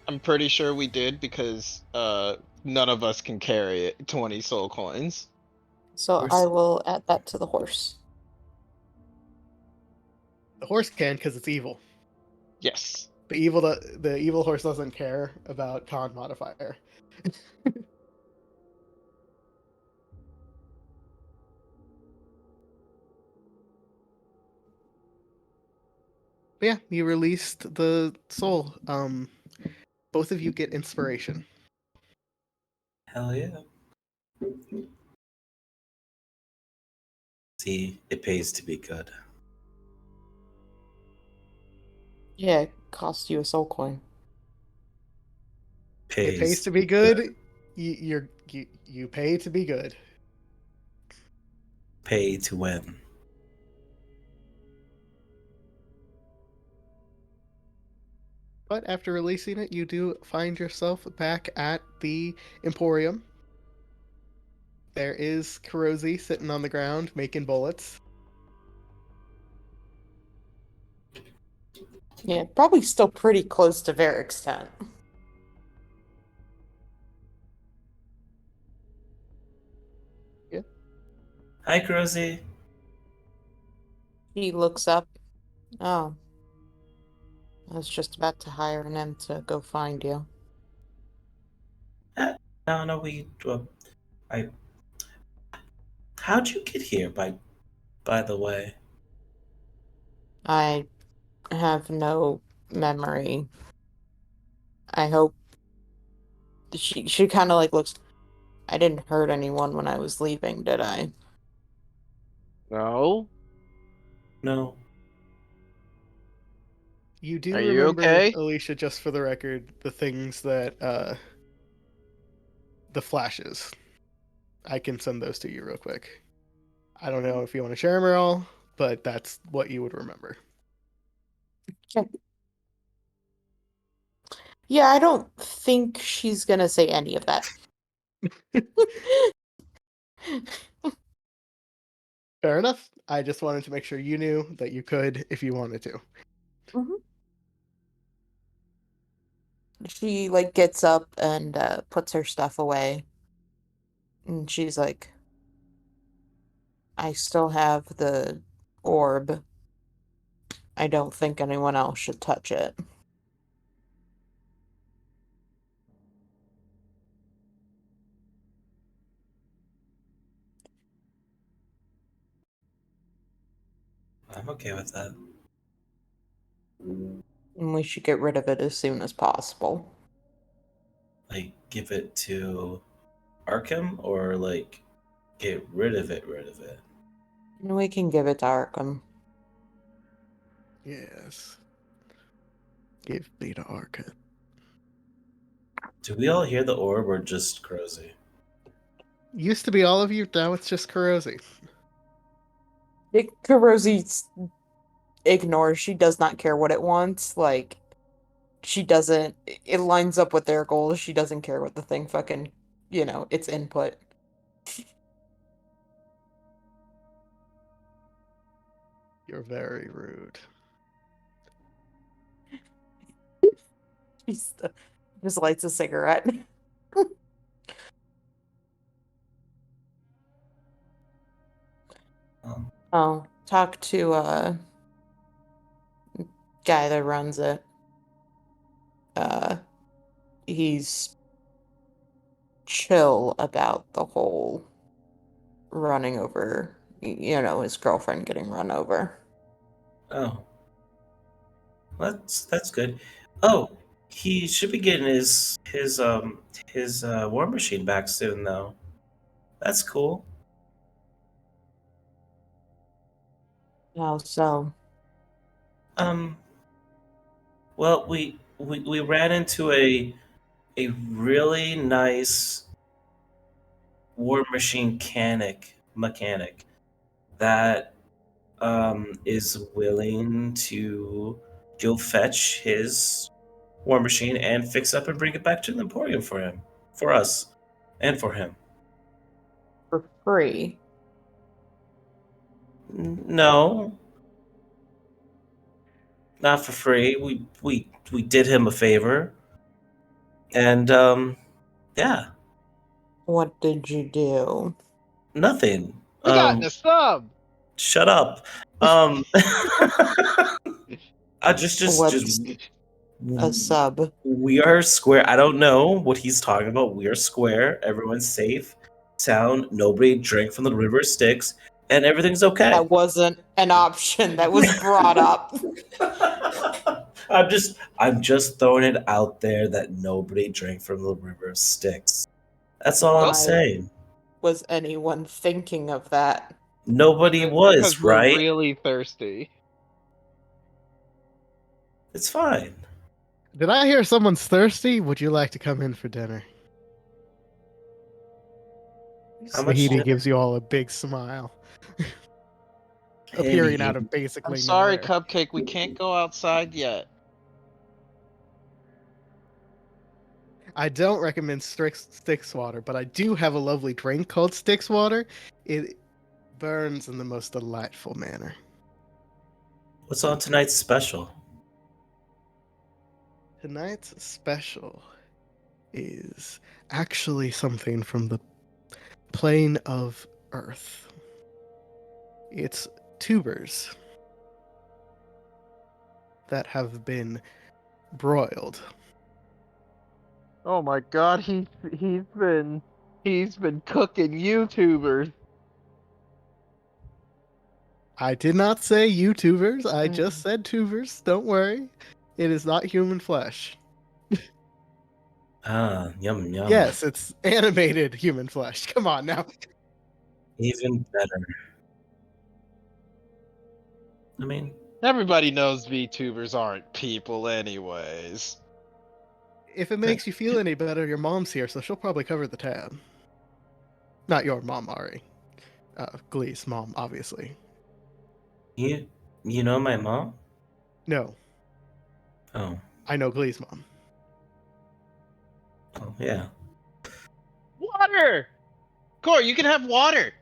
I'm pretty sure we did because none of us can carry it. 20 soul coins. So I will add that to the horse. The horse can because it's evil. Yes. The evil horse doesn't care about con modifier. But yeah, you released the soul. Both of you get inspiration. Hell yeah. See, it pays to be good. Yeah, it costs you a soul coin. It pays to be good. You pay to be good. Pay to win. But after releasing it, you do find yourself back at the Emporium. There is Kurosi sitting on the ground making bullets. Yeah, probably still pretty close to Varric's tent. Yeah. Hi, Rosie. He looks up. Oh. I was just about to hire an M to go find you. No, I. How'd you get here, by the way? I have no memory. I hope she kind of like looks. I didn't hurt anyone when I was leaving, did I? No. No. You do Are you remember, okay? Alicia, just for the record, the things that the flashes. I can send those to you real quick. I don't know if you want to share them or all, but that's what you would remember. Okay. Yeah, I don't think she's gonna say any of that. Fair enough. I just wanted to make sure you knew that you could if you wanted to. Mm-hmm. She like gets up and puts her stuff away. And she's like, I still have the orb. I don't think anyone else should touch it. I'm okay with that. And we should get rid of it as soon as possible. Like, give it to Arkham, or like, get rid of it. And we can give it to Arkham. Yes. Give me the Arkham. Do we all hear the orb, or just Crozy? Used to be all of you, now it's just Kurosi. Kurosi ignores. She does not care what it wants. Like, she doesn't. It lines up with their goals. She doesn't care what the thing fucking, its input. You're very rude. She just lights a cigarette. Oh, talk to guy that runs it. He's chill about the whole running over, his girlfriend getting run over. Oh, that's good. Oh, he should be getting his war machine back soon, though. That's cool. Oh, so Um, well, we ran into a really nice war machine mechanic that is willing to go fetch his war machine and fix up and bring it back to the Emporium for us, and for him. for free. No, not for free. We did him a favor, and yeah. What did you do? Nothing. We got a sub. Shut up. I just What's a sub? We are square. I don't know what he's talking about. We are square. Everyone's safe, sound. Nobody drank from the river Styx, and everything's okay. That wasn't an option that was brought up. I'm just throwing it out there that nobody drank from the river Styx. That's all I'm saying. Was anyone thinking of that? Nobody was, because right? we're really thirsty. It's fine. Did I hear someone's thirsty? Would you like to come in for dinner? How much Mahidi dinner? gives you all a big smile. Appearing out of basically I'm sorry, nowhere. Cupcake. We can't go outside yet. I don't recommend Styx water, but I do have a lovely drink called Styx water. It burns in the most delightful manner. What's on tonight's special? Tonight's special is actually something from the plane of Earth. It's tubers that have been broiled. Oh my God, he's been cooking YouTubers. I did not say YouTubers. I just said tubers. Don't worry. It is not human flesh. Yum yum. Yes, it's animated human flesh. Come on now. Even better. I mean, Everybody knows VTubers aren't people, anyways. If it makes you feel any better, your mom's here, so she'll probably cover the tab. Not your mom, Ari. Glee's mom, obviously. you know my mom? No, Oh, I know Glee's mom. Yeah. Water! Core, you can have water.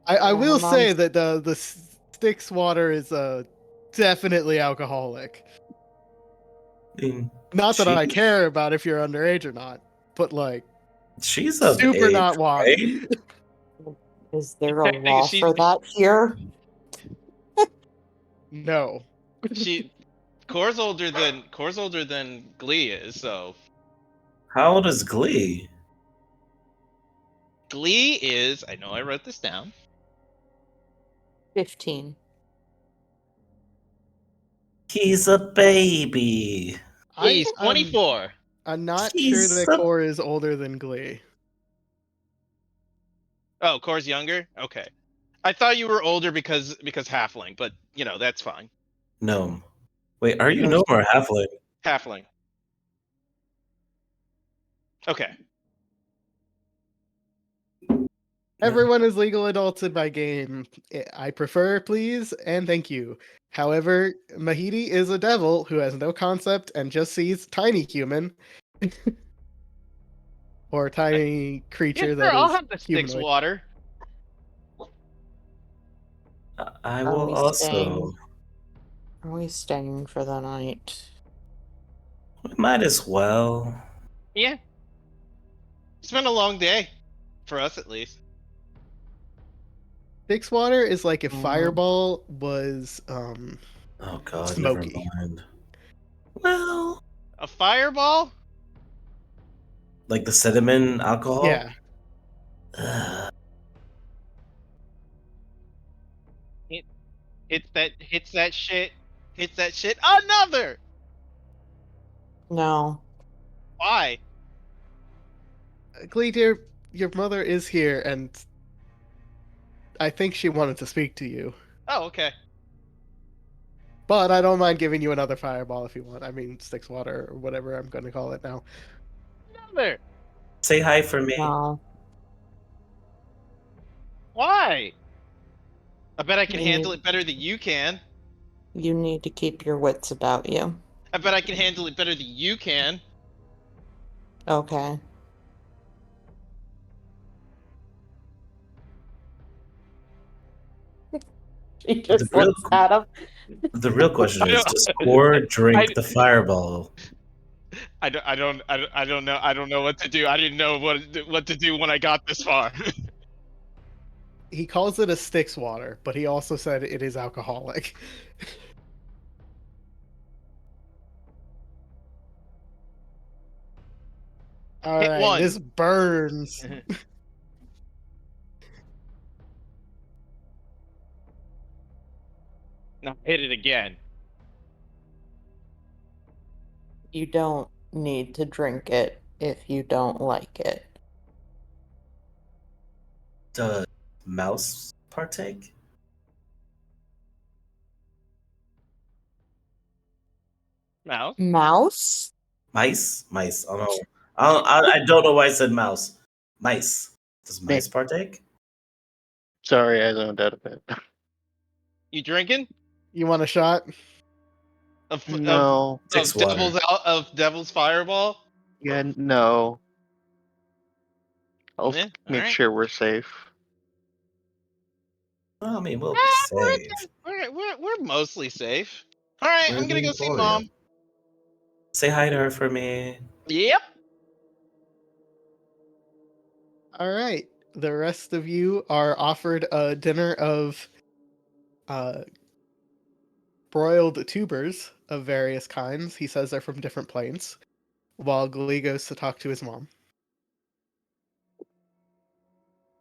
I will say that the Styx water is definitely alcoholic. Not that I care about if you're underage or not, but like, she's of super age, not water. right? Is there a law for that here? No. Core's older than Glee is, so. How old is Glee? Glee is, I know I wrote this down. 15. He's a baby. He's 24. I'm not sure that Core is older than Glee. Oh, Core's younger? Okay. I thought you were older because halfling, but that's fine. Gnome. Wait, are you gnome or halfling? Halfling. Okay. Everyone is legal adults in my game. I prefer, please, and thank you. However, Mahidi is a devil who has no concept and just sees tiny human. Or tiny creature that I'll is have the Styx humanoid. water. I will also. Are we staying for the night? We might as well. Yeah. It's been a long day. For us, at least. Styx water is like if Fireball was oh god, smoky. Never mind. Well, a Fireball? Like the cinnamon alcohol? Yeah. Hits that shit. Another. No. Why? Glee, dear, your mother is here, and I think she wanted to speak to you. Oh, okay. But I don't mind giving you another Fireball if you want. I mean, Styx water or whatever I'm going to call it now. Another. Say hi for me. No. Why? I bet I can handle it better than you can. You need to keep your wits about you. I bet I can handle it better than you can. Okay. She just looks at him. The real question is, does Core drink the Fireball? I don't know. I don't know what to do. I didn't know what to do when I got this far. He calls it a Styx water, but he also said it is alcoholic. All Hit right, one. this burns. Now hit it again. You don't need to drink it if you don't like it. Does Mouse partake? Mouse. Mouse? Mice? Mice. I don't know. I don't know why I said mouse. Mice. Does mice partake? Sorry, I zoned out a bit. You drinking? You want a shot? No. Six water. Devil's Fireball? Yeah, no. I'll Yeah, make alright. sure we're safe. Well, I mean, we'll be safe. We're mostly safe. Alright, We're I'm gonna the go see Emporium. Mom. Say hi to her for me. Yep. All right. The rest of you are offered a dinner of broiled tubers of various kinds. He says they're from different planes, while Glee goes to talk to his mom.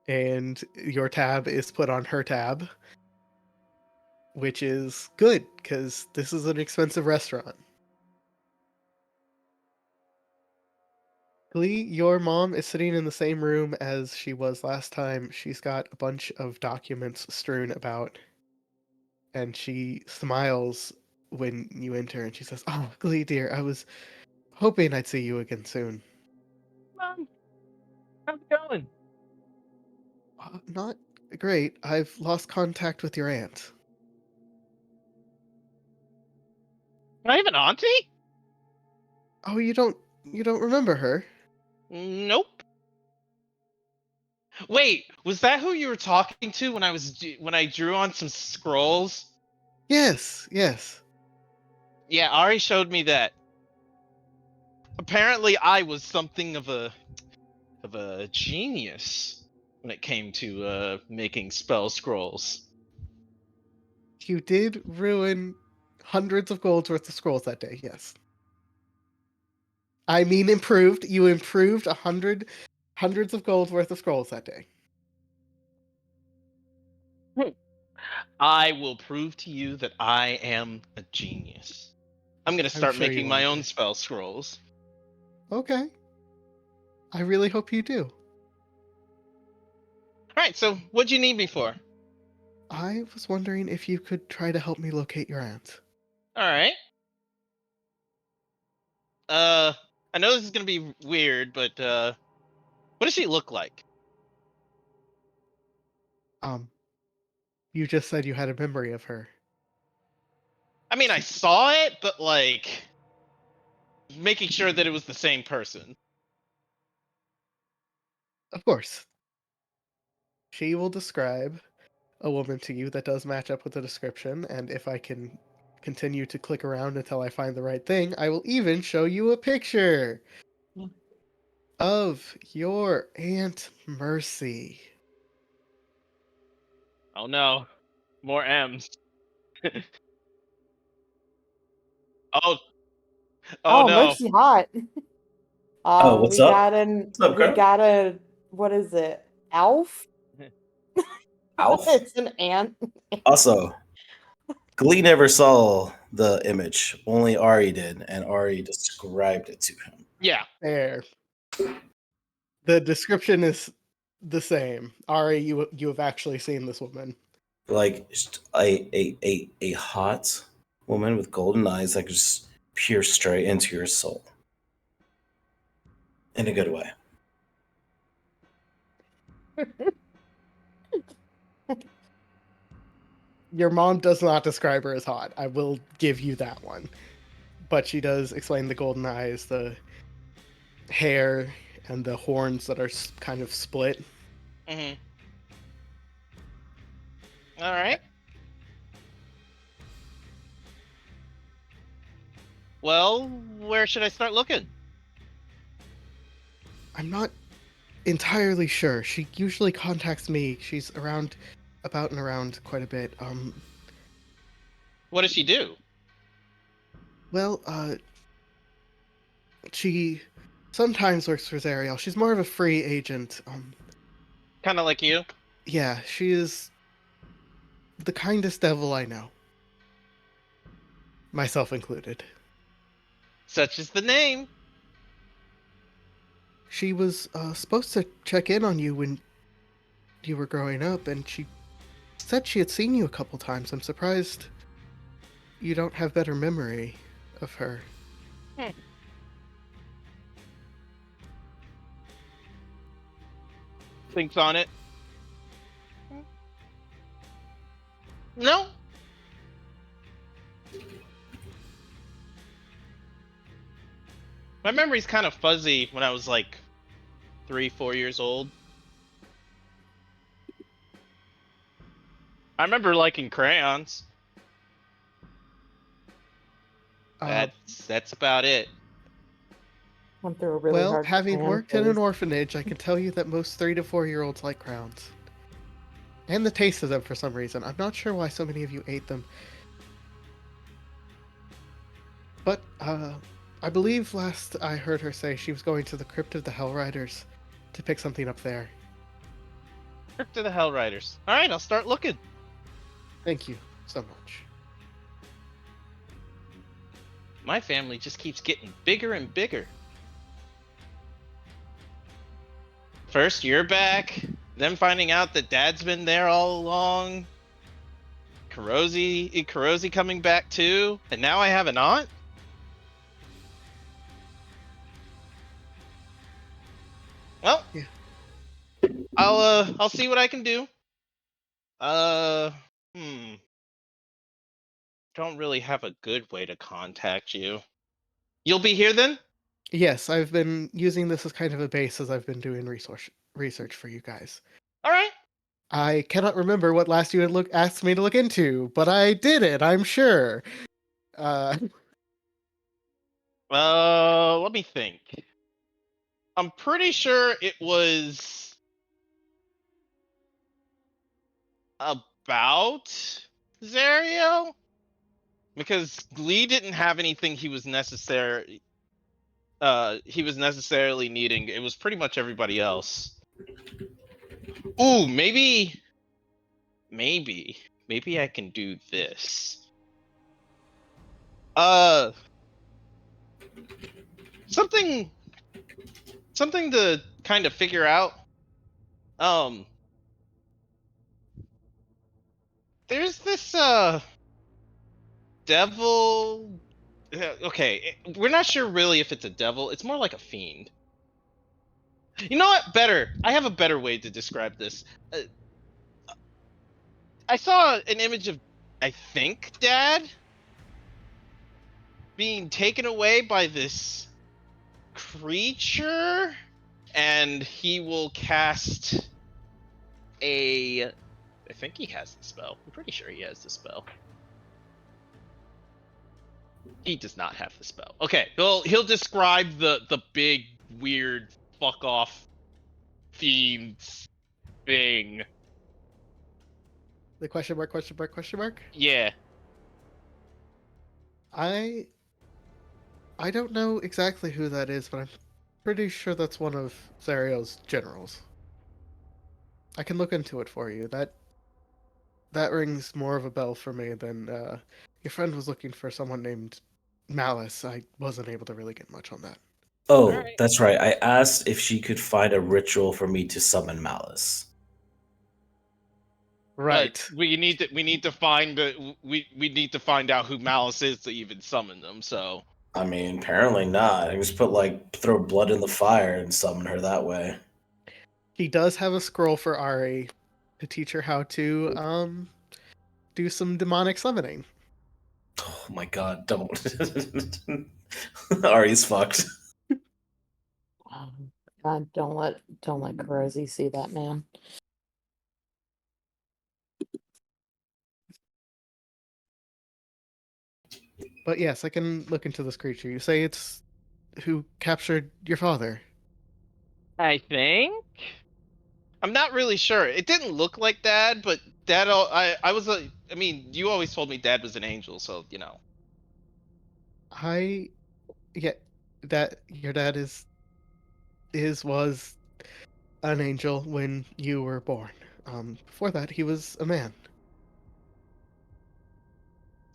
And your tab is put on her tab, which is good because this is an expensive restaurant. Glee, your mom is sitting in the same room as she was last time. She's got a bunch of documents strewn about, and she smiles when you enter and she says, "Oh, Glee, dear, I was hoping I'd see you again soon." Mom, how's it going? Not great. I've lost contact with your aunt. I have an auntie? Oh, you don't remember her? Nope. Wait, was that who you were talking to when I drew on some scrolls? Yes, yes. Yeah, Ari showed me that. Apparently, I was something of a genius when it came to making spell scrolls. You did ruin hundreds of golds worth of scrolls that day, yes. I mean improved. You improved hundreds of golds worth of scrolls that day. I will prove to you that I am a genius. I'm gonna I'm start sure you making my will own be. spell scrolls. Okay. I really hope you do. Alright, so what'd you need me for? I was wondering if you could try to help me locate your aunt. Alright. I know this is gonna be weird, but what does she look like? You just said you had a memory of her. I mean, I saw it, but like making sure that it was the same person. Of course. She will describe a woman to you that does match up with the description, and if I can continue to click around until I find the right thing, I will even show you a picture of your Aunt Mercy. Oh no, more M's. oh, oh Oh, no. Mercy hot. Oh, what's We up? got an What's up, we girl? got a what is it? Elf? Alf? It's an ant. Also, Glee never saw the image. Only Ari did, and Ari described it to him. Yeah. There. The description is the same. Ari, you have actually seen this woman. Like just a hot woman with golden eyes that could just pierce straight into your soul. In a good way. Your mom does not describe her as hot. I will give you that one. But she does explain the golden eyes, the hair, and the horns that are kind of split. Mm-hmm. All right. Well, where should I start looking? I'm not entirely sure. She usually contacts me. She's about and around quite a bit. What does she do? Well, she sometimes works for Zariel. She's more of a free agent. Kind of like you. Yeah, she is the kindest devil I know. Myself included. Such is the name. She was supposed to check in on you when you were growing up, and she said she had seen you a couple times. I'm surprised you don't have better memory of her. Thinks on it. No. My memory's kind of fuzzy when I was like 3-4 years old. I remember liking crayons. That's about it. Went through a really Well, hard having crayon worked in an phase. orphanage, I can tell you that most 3 to 4-year-olds like crowns. And the taste of them for some reason. I'm not sure why so many of you ate them. But, I believe last I heard her say she was going to the Crypt of the Hellriders to pick something up there. Crypt of the Hellriders. Alright, I'll start looking. Thank you so much. My family just keeps getting bigger and bigger. First, you're back. Then finding out that Dad's been there all along. Kurosi coming back too. And now I have an aunt? Well, Yeah. I'll see what I can do. Don't really have a good way to contact you. You'll be here then? Yes, I've been using this as kind of a base as I've been doing research for you guys. All right. I cannot remember what last you had asked me to look into, but I did it, I'm sure. Let me think. I'm pretty sure it was about Zariel, because Glee didn't have anything he was necessarily needing. It was pretty much everybody else. Ooh, maybe I can do this. Something to kind of figure out. There's this devil. Okay, we're not sure really if it's a devil. It's more like a fiend. You know what? Better. I have a better way to describe this. I saw an image of, I think, Dad being taken away by this creature, and he will cast a. I think he has the spell. I'm pretty sure he has the spell. He does not have the spell. Okay, he'll describe the big weird fuck off fiends thing. The question mark? Yeah. I don't know exactly who that is, but I'm pretty sure that's one of Zariel's generals. I can look into it for you. That rings more of a bell for me than your friend was looking for someone named Malice. I wasn't able to really get much on that. Oh, Alright. that's right. I asked if she could find a ritual for me to summon Malice. Right. We need to find we need to find out who Malice is to even summon them. So I mean, apparently not. I can just throw blood in the fire and summon her that way. He does have a scroll for Ari to teach her how to do some demonic summoning. Oh my god, don't. Ari's fucked. God, don't let Kurosi see that, man. But yes, I can look into this creature. You say it's who captured your father. I think. I'm not really sure. It didn't look like Dad, but Dad. I was a. I mean, you always told me Dad was an angel, so you know. Yeah, that your dad was an angel when you were born. Before that, he was a man.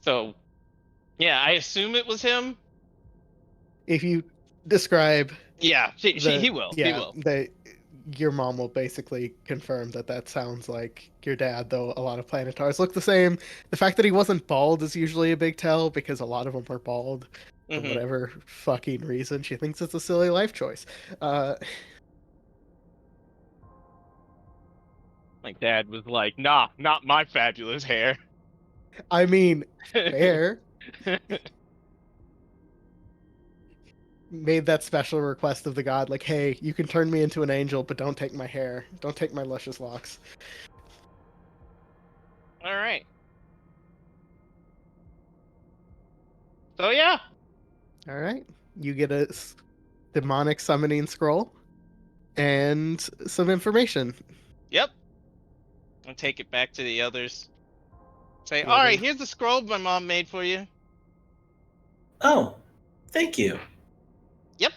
So, yeah, I assume it was him. If you describe Yeah, he will. He will. your mom will basically confirm that sounds like your dad, though a lot of planetars look the same. The fact that he wasn't bald is usually a big tell because a lot of them are bald for whatever fucking reason. She thinks it's a silly life choice. My dad was like, "Nah, not my fabulous hair." I mean, fair. Made that special request of the god, like, hey, you can turn me into an angel, but don't take my hair. Don't take my luscious locks. All right. So yeah. All right. You get a demonic summoning scroll and some information. Yep. I'll take it back to the others. Say, The all right, others. here's the scroll my mom made for you. Oh, thank you. Yep.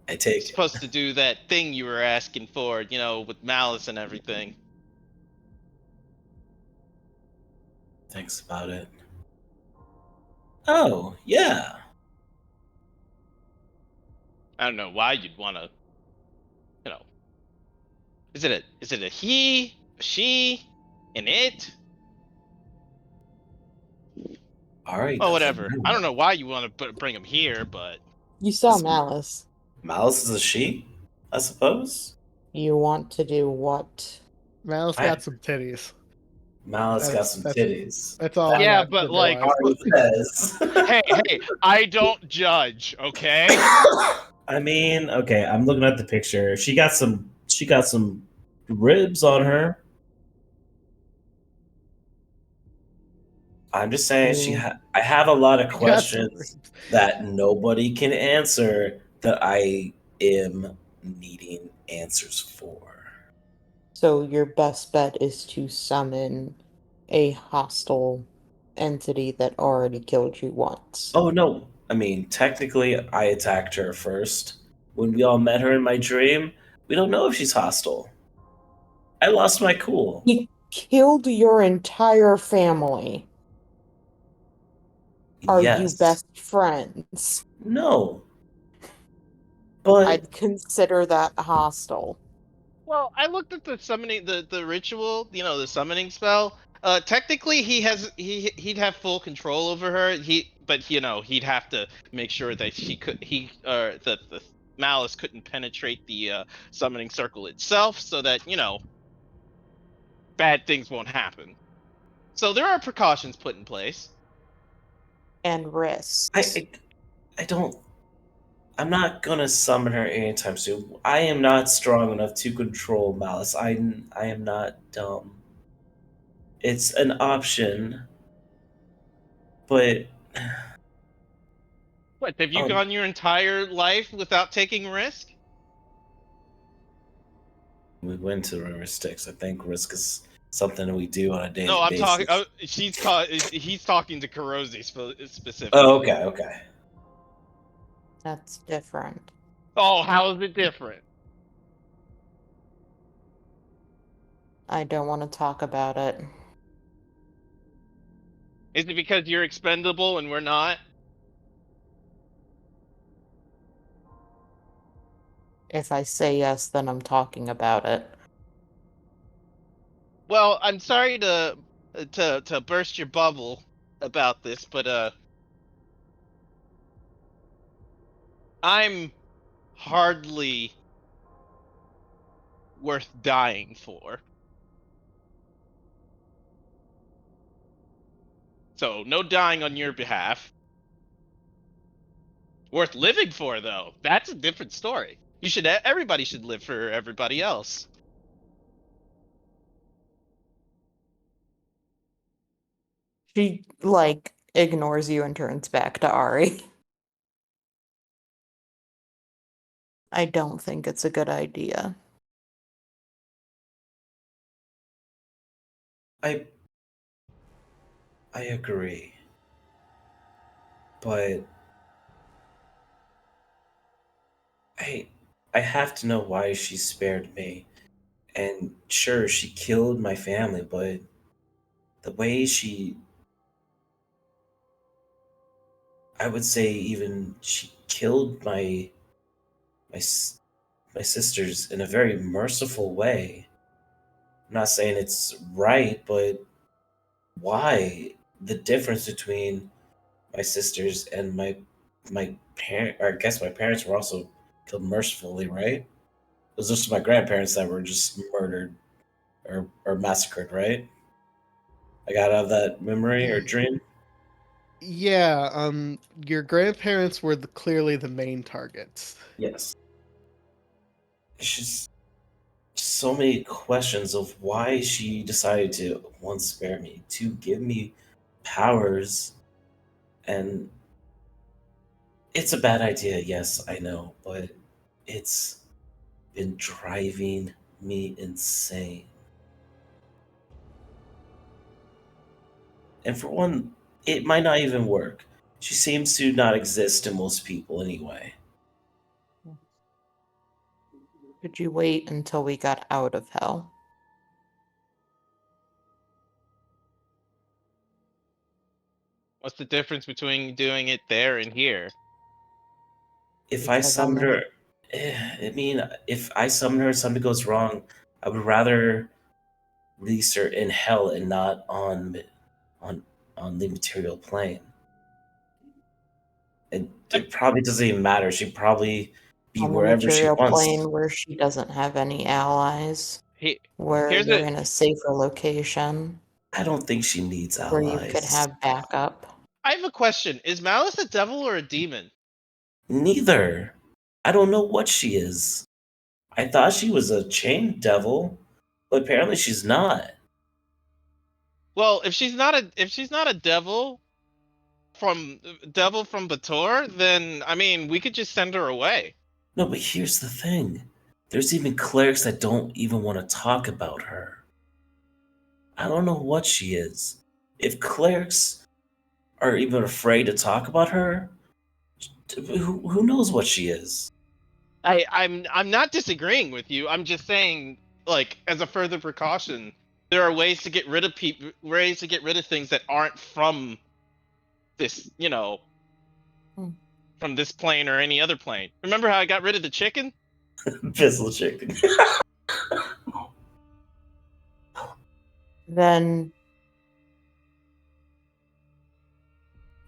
I take it. Supposed to do that thing you were asking for, you know, with Malice and everything. Thanks about it. Oh, yeah. I don't know why you'd want to, you know. Is it a he, a she, an it? All right. Oh, Nothing whatever. I new. don't know why you want to bring him here, but You saw Is- Malice. Malice is a she, I suppose. You want to do what? Malice got some titties. Malice got some titties. That's all. yeah, that but there like, was. Says. hey, I don't judge, okay? I mean, okay, I'm looking at the picture. She got some ribs on her. I'm just saying I have a lot of Got some questions ribs. that nobody can answer that I am needing answers for. So your best bet is to summon a hostile entity that already killed you once. Oh no. I mean, technically I attacked her first. When we all met her in my dream, we don't know if she's hostile. I lost my cool. He killed your entire family. Are you Yes. best friends? No. But I'd consider that hostile. Well, I looked at the summoning, the ritual, you know, the summoning spell. Technically, he'd have full control over her. But you know, he'd have to make sure that the Malice couldn't penetrate the summoning circle itself, so that you know, bad things won't happen. So there are precautions put in place. And risks. I don't. I'm not gonna summon her anytime soon. I am not strong enough to control Malice. I am not dumb. It's an option, but What, have you gone your entire life without taking risk? we went to River Styx. I think risk is something that we do on a daily No, I'm basis. talking. He's talking to Kurosi specifically. Oh, okay. That's different. Oh, how is it different? I don't want to talk about it. Is it because you're expendable and we're not? If I say yes, then I'm talking about it. Well, I'm sorry to burst your bubble about this, but I'm hardly worth dying for. So no dying on your behalf. Worth living for, though. That's a different story. Everybody should live for everybody else. She, like, ignores you and turns back to Ari. I don't think it's a good idea. I agree. But I have to know why she spared me. And sure, she killed my family, but the way I would say even she killed my my sisters in a very merciful way. I'm not saying it's right, but why? The difference between my sisters and my parent, or I guess my parents were also killed mercifully, right? It was just my grandparents that were just murdered or massacred, right? I got out of that memory or dream. Yeah, your grandparents were clearly the main targets. Yes. It's just so many questions of why she decided to one spare me, to give me powers, and it's a bad idea, yes, I know, but it's been driving me insane. And for one, it might not even work. She seems to not exist to most people anyway. Could you wait until we got out of hell? What's the difference between doing it there and here? If I Because I'll summoned never- her, I mean, if I summon her, something goes wrong, I would rather release her in hell and not on on the material plane. It probably doesn't even matter. She'd probably be on the wherever she material wants. plane where she doesn't have any allies, He, where here's you're a in a safer location, I don't think she needs where you could allies. have backup. I have a question. Is Malice a devil or a demon? Neither. I don't know what she is. I thought she was a chained devil, but apparently she's not. Well, if she's not a devil from Bator, then I mean we could just send her away. No, but here's the thing. There's even clerics that don't even want to talk about her. I don't know what she is. If clerics are even afraid to talk about her, who knows what she is? I'm not disagreeing with you. I'm just saying, like, as a further precaution, there are ways to get rid of things that aren't from this, Hmm. from this plane or any other plane. Remember how I got rid of the chicken? Pistol chicken. Then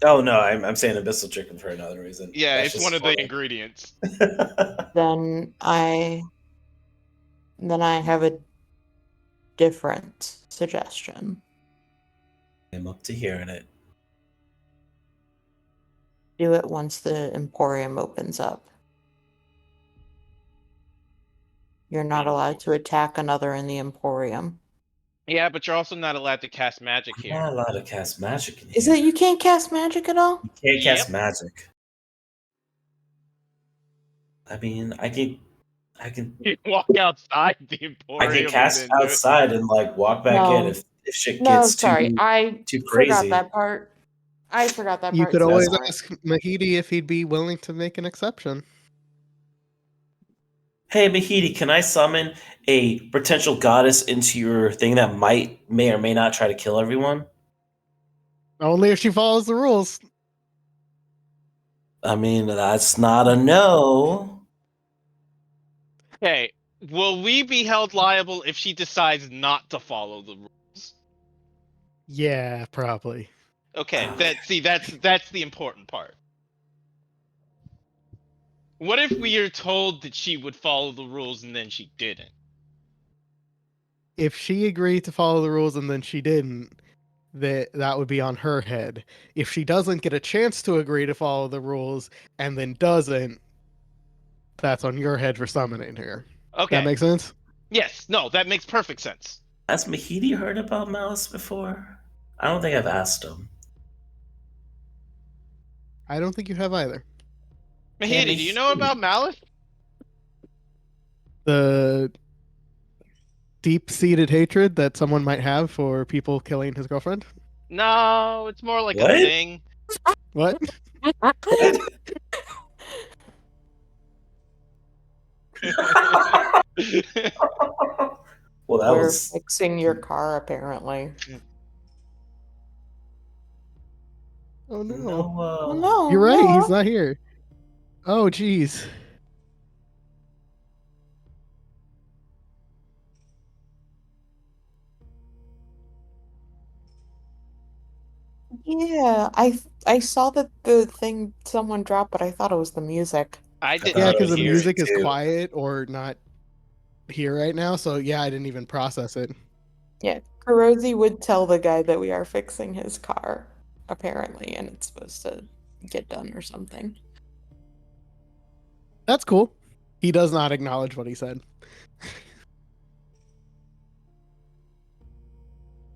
Oh no, I'm saying abyssal chicken for another reason. Yeah, That's it's one just of the funny. ingredients. then I have a different suggestion. I'm up to hearing it. Do it once the Emporium opens up. You're not allowed to attack another in the Emporium. Yeah, but you're also not allowed to cast magic I'm here. not allowed to cast magic in Is here. it you can't cast magic at all? You can't Yep. cast magic. I mean, I can You walk outside the Emporium and cast then do it. outside and like walk back in No. if shit No, gets sorry. I too forgot crazy. that part. I forgot that You part. could So always sorry. ask Mahidi if he'd be willing to make an exception. Hey Mahidi, can I summon a potential goddess into your thing that may or may not try to kill everyone? Only if she follows the rules. I mean, that's not a no. Okay, will we be held liable if she decides not to follow the rules? Yeah, probably. Okay, Okay. that's the important part. What if we are told that she would follow the rules and then she didn't? If she agreed to follow the rules and then she didn't, that would be on her head. If she doesn't get a chance to agree to follow the rules and then doesn't, that's on your head for summoning her. Okay. That makes sense? Yes, no, that makes perfect sense. Has Mahidi heard about Malice before? I don't think I've asked him. I don't think you have either. Mahidi, do you know about Malice? The deep-seated hatred that someone might have for people killing his girlfriend? No, it's more like What? a thing. What? Well, that We're was fixing your car, apparently. Oh no. no. Oh, no, You're right, he's no. not here. Oh jeez. Yeah, I saw that the thing someone dropped, but I thought it was the music. I I didn't Yeah, thought it even because was the hear it. music is too. quiet or not here right now, so yeah, I didn't even process it. Yeah, Kurosi would tell the guy that we are fixing his car, apparently, and it's supposed to get done or something. That's cool. He does not acknowledge what he said.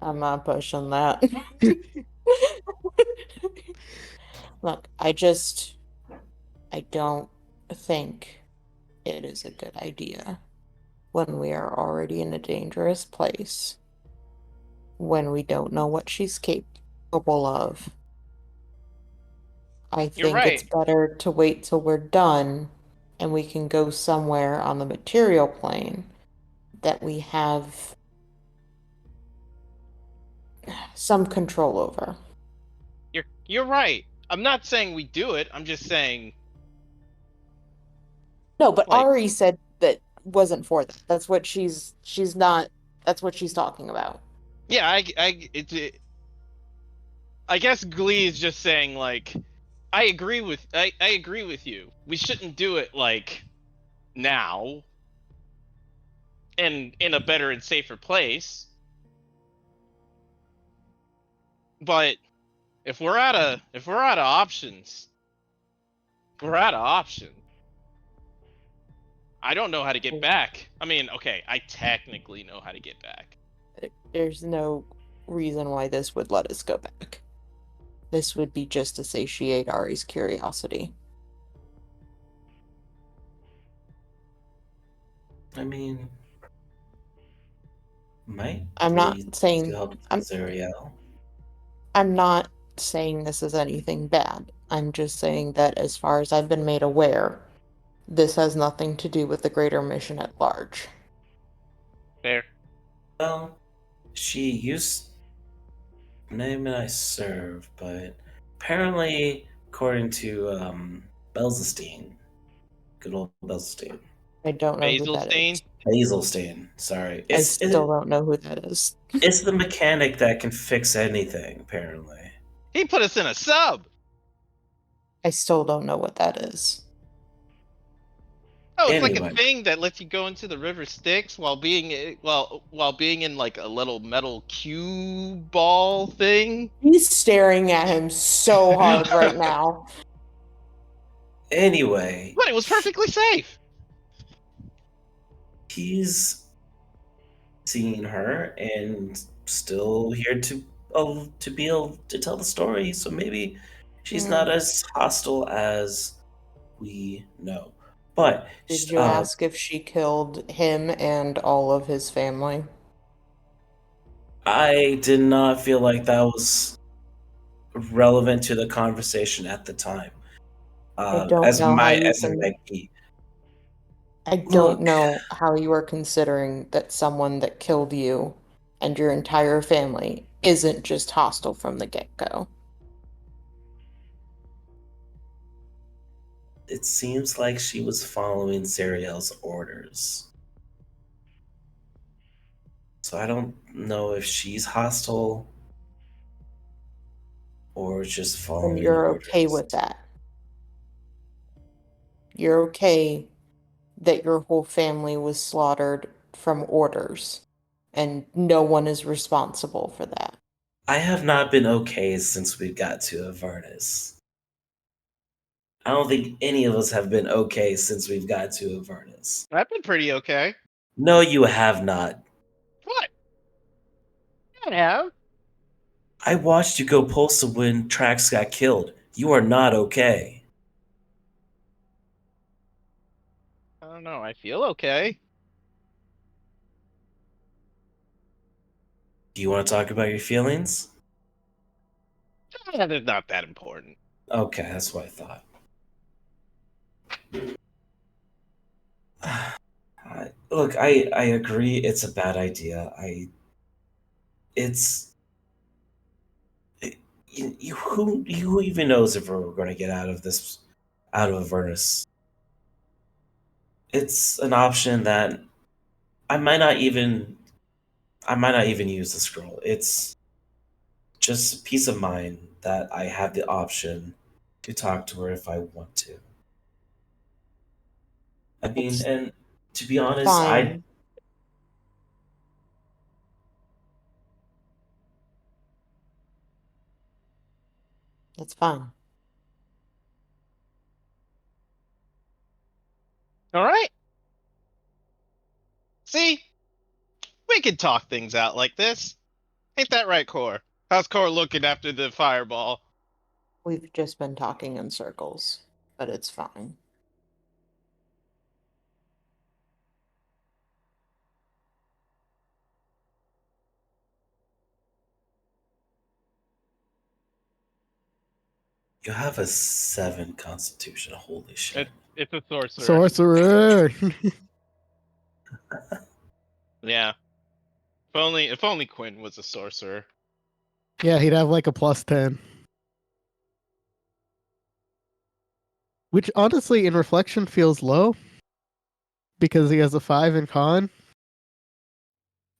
I'm not pushing that. Look, I don't think it is a good idea when we are already in a dangerous place, when we don't know what she's capable of. I You're think it's right. better to wait till we're done and we can go somewhere on the material plane that we have some control over. You're right. I'm not saying we do it. I'm just saying, No, but like, Ari said that wasn't for that. She's not, that's what she's talking about. yeah. I guess Glee is just saying like, I agree with you. We shouldn't do it like now, and in a better and safer place. But if we're out of options, we're out of options. I don't know how to get back. I mean, okay, I technically know how to get back. There's no reason why this would let us go back. This would be just to satiate Ari's curiosity. I mean, might I'm not lead to saying help I'm Zariel. I'm not saying this is anything bad. I'm just saying that as far as I've been made aware, this has nothing to do with the greater mission at large. Fair. Well, she used name and I serve, but apparently, according to Belzestein, good old Belzestein, I don't know who that Basilstein. is. Hazelstein. Sorry, I still don't know who that is. it's the mechanic that can fix anything. Apparently, He put us in a sub. I still don't know what that is. Oh, it's like a anyway, thing that lets you go into the river Styx while being in like a little metal cue ball thing. He's staring at him so hard right now. anyway, But it was perfectly safe. he's seeing her and still here to be able to tell the story. So maybe she's not as hostile as we know. But Did you ask if she killed him and all of his family? I did not feel like that was relevant to the conversation at the time. I don't know how you As a can. Maggie. I don't Look, know how you are considering that someone that killed you and your entire family isn't just hostile from the get-go. it seems like she was following Zariel's orders. So I don't know if she's hostile or just And following you're okay orders. with that. You're okay that your whole family was slaughtered from orders, and no one is responsible for that. I have not been okay since we got to Avernus. I don't think any of us have been okay since we've got to Avernus. I've been pretty okay. No, you have not. What? I have. I watched you go postal when Trax got killed. You are not okay. I don't know. I feel okay. Do you want to talk about your feelings? Yeah, they're not that important. Okay, that's what I thought. Look, I agree it's a bad idea. It's who even knows if we're going to get out of Avernus. It's an option that I might not even use the scroll. It's just peace of mind that I have the option to talk to her if I want to. I mean, It's and to be honest, fine. It's fine. All right. See, we can talk things out like this. Ain't that right, Core? How's Core looking after the fireball? We've just been talking in circles, but it's fine. you have a 7 constitution. Holy shit. It's a sorcerer. Sorcerer. Yeah. If only Quinn was a sorcerer. Yeah, he'd have like a +10. Which honestly, in reflection, feels low because he has a 5 in con.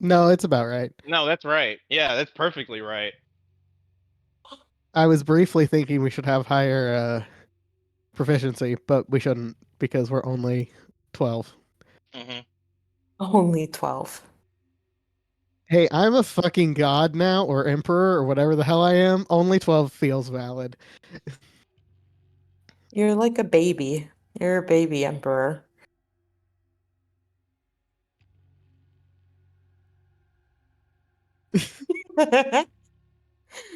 No, it's about right. No, that's right. Yeah, that's perfectly right. I was briefly thinking we should have higher proficiency, but we shouldn't because we're only 12. Mm-hmm. Only 12. Hey, I'm a fucking god now, or emperor, or whatever the hell I am. Only 12 feels valid. You're like a baby. You're a baby emperor.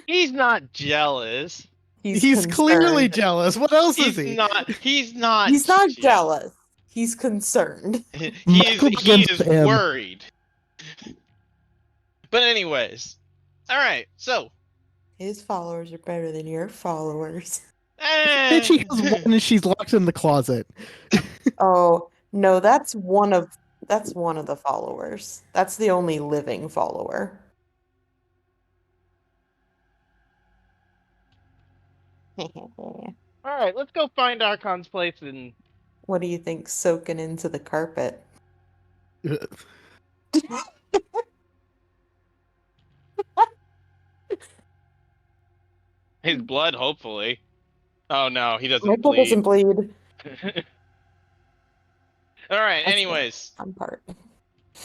He's not jealous. He's clearly concerned. jealous. What else is He's he? not. He's not. He's not jealous. He's concerned. Michael He begins is with M. worried. But anyways, all right. So, His followers are better than your followers. Then she has one and she's locked in the closet. Oh, no, that's one of the followers. That's the only living follower. all right. Let's go find Archon's place and. What do you think soaking into the carpet? His blood, hopefully. Oh no, he doesn't Michael bleed. doesn't bleed. All right. That's Anyways, the fun part.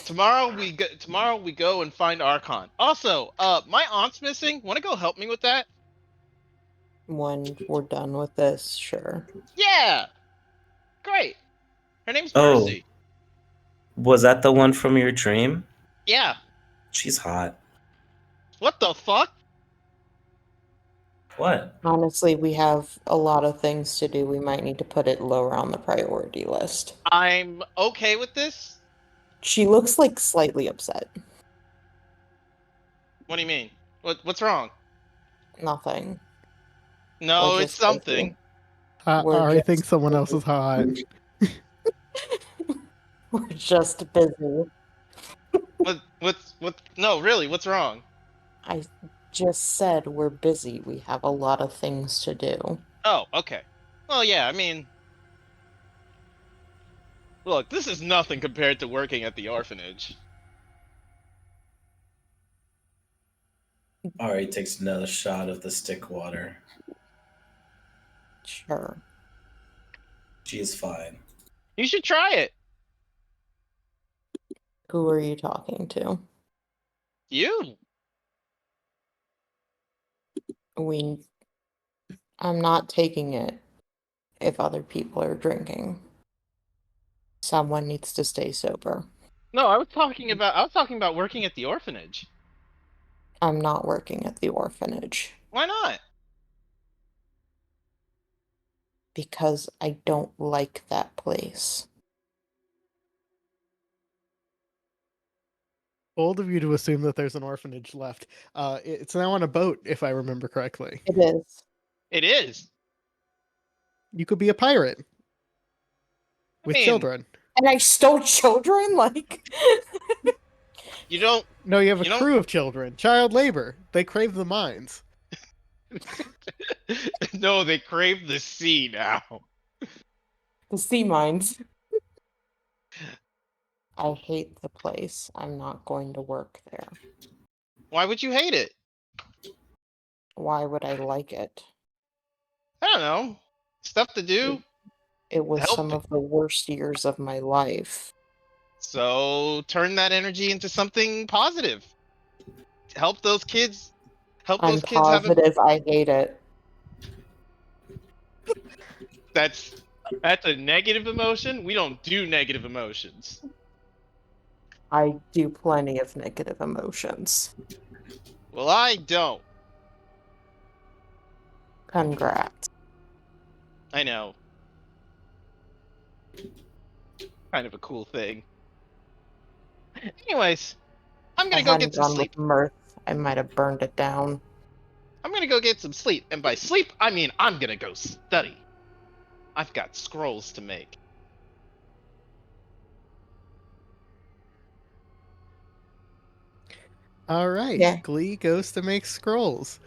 tomorrow we go and find Archon. Also, my aunt's missing. Want to go help me with that? When we're done with this, sure. Yeah. Great. Her name's Oh, Percy. was that the one from your dream? Yeah. She's hot. What the fuck? What? Honestly, we have a lot of things to do. We might need to put it lower on the priority list. I'm okay with this. She looks like slightly upset. What do you mean? What's wrong? Nothing. No, We're it's just busy. something. I think just someone else busy. is hot. We're just busy. What? No, really, what's wrong? I just said we're busy. We have a lot of things to do. Oh, okay. Well, yeah, I mean, look, this is nothing compared to working at the orphanage. Ari takes another shot of the stick water. Sure. She is fine. You should try it. Who are you talking to? You. I'm not taking it if other people are drinking. Someone needs to stay sober. No, I was talking about working at the orphanage. I'm not working at the orphanage. Why not? Because I don't like that place. Bold of you to assume that there's an orphanage left. It's now on a boat, if I remember correctly. It is. It is. You could be a pirate with mean- children. And I stole children? Like, You don't. No, you have a You don't- crew of children. Child labor. They crave the mines. No, they crave the sea now. the sea mines. I hate the place. I'm not going to work there. Why would you hate it? Why would I like it? I don't know. Stuff to do. It was Help. some of the worst years of my life. So turn that energy into something positive. Help those kids. Help I'm those kids have a. positive I hate it. That's a negative emotion. We don't do negative emotions. I do plenty of negative emotions. Well, I don't. Congrats. I know. Kind of a cool thing. Anyways, I'm I gonna go hadn't get some gone sleep. with mirth. I might have burned it down. I'm gonna go get some sleep, and by sleep, I mean I'm gonna go study. I've got scrolls to make. All right. Yeah. Glee goes to make scrolls.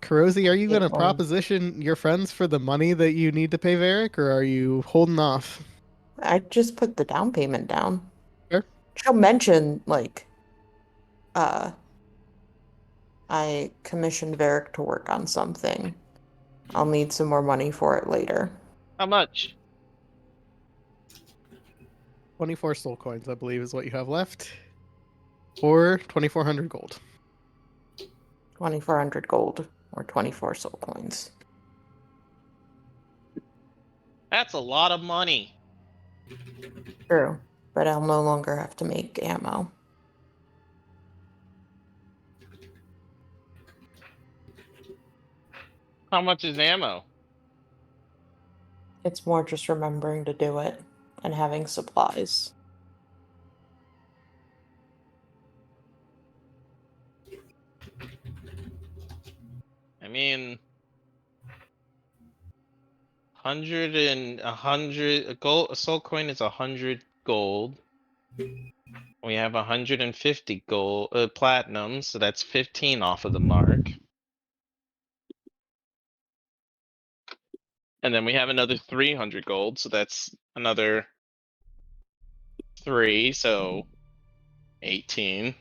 Karosi, are you going to proposition your friends for the money that you need to pay Varric, or are you holding off? I just put the down payment down. Sure. She'll mention, like, I commissioned Varric to work on something. I'll need some more money for it later. How much? 24 soul coins, I believe, is what you have left. Or 2,400 gold. 2,400 gold or 24 soul coins. That's a lot of money. True, but I'll no longer have to make ammo. How much is ammo? It's more just remembering to do it and having supplies. I mean, 100 a gold. A soul coin is 100 gold. We have 150 gold platinum, so that's 15 off of the mark. And then we have another 300 gold, so that's another 3, so 18.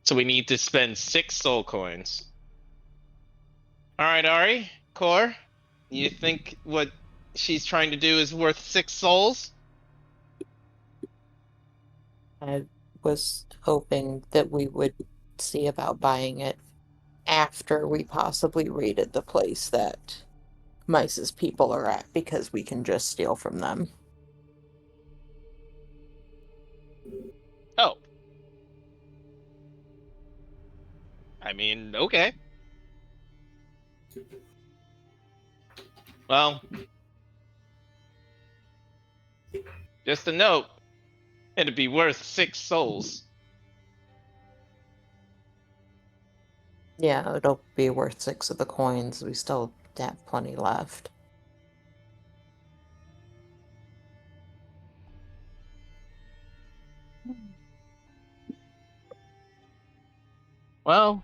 So we need to spend 6 soul coins. Alright, Ari, Core, you think what she's trying to do is worth 6 souls? I was hoping that we would see about buying it after we possibly raided the place that Mice's people are at, because we can just steal from them. Oh. I mean, okay. Well, just a note, it'd be worth 6 souls. Yeah, it'll be worth 6 of the coins. We still have plenty left. Well,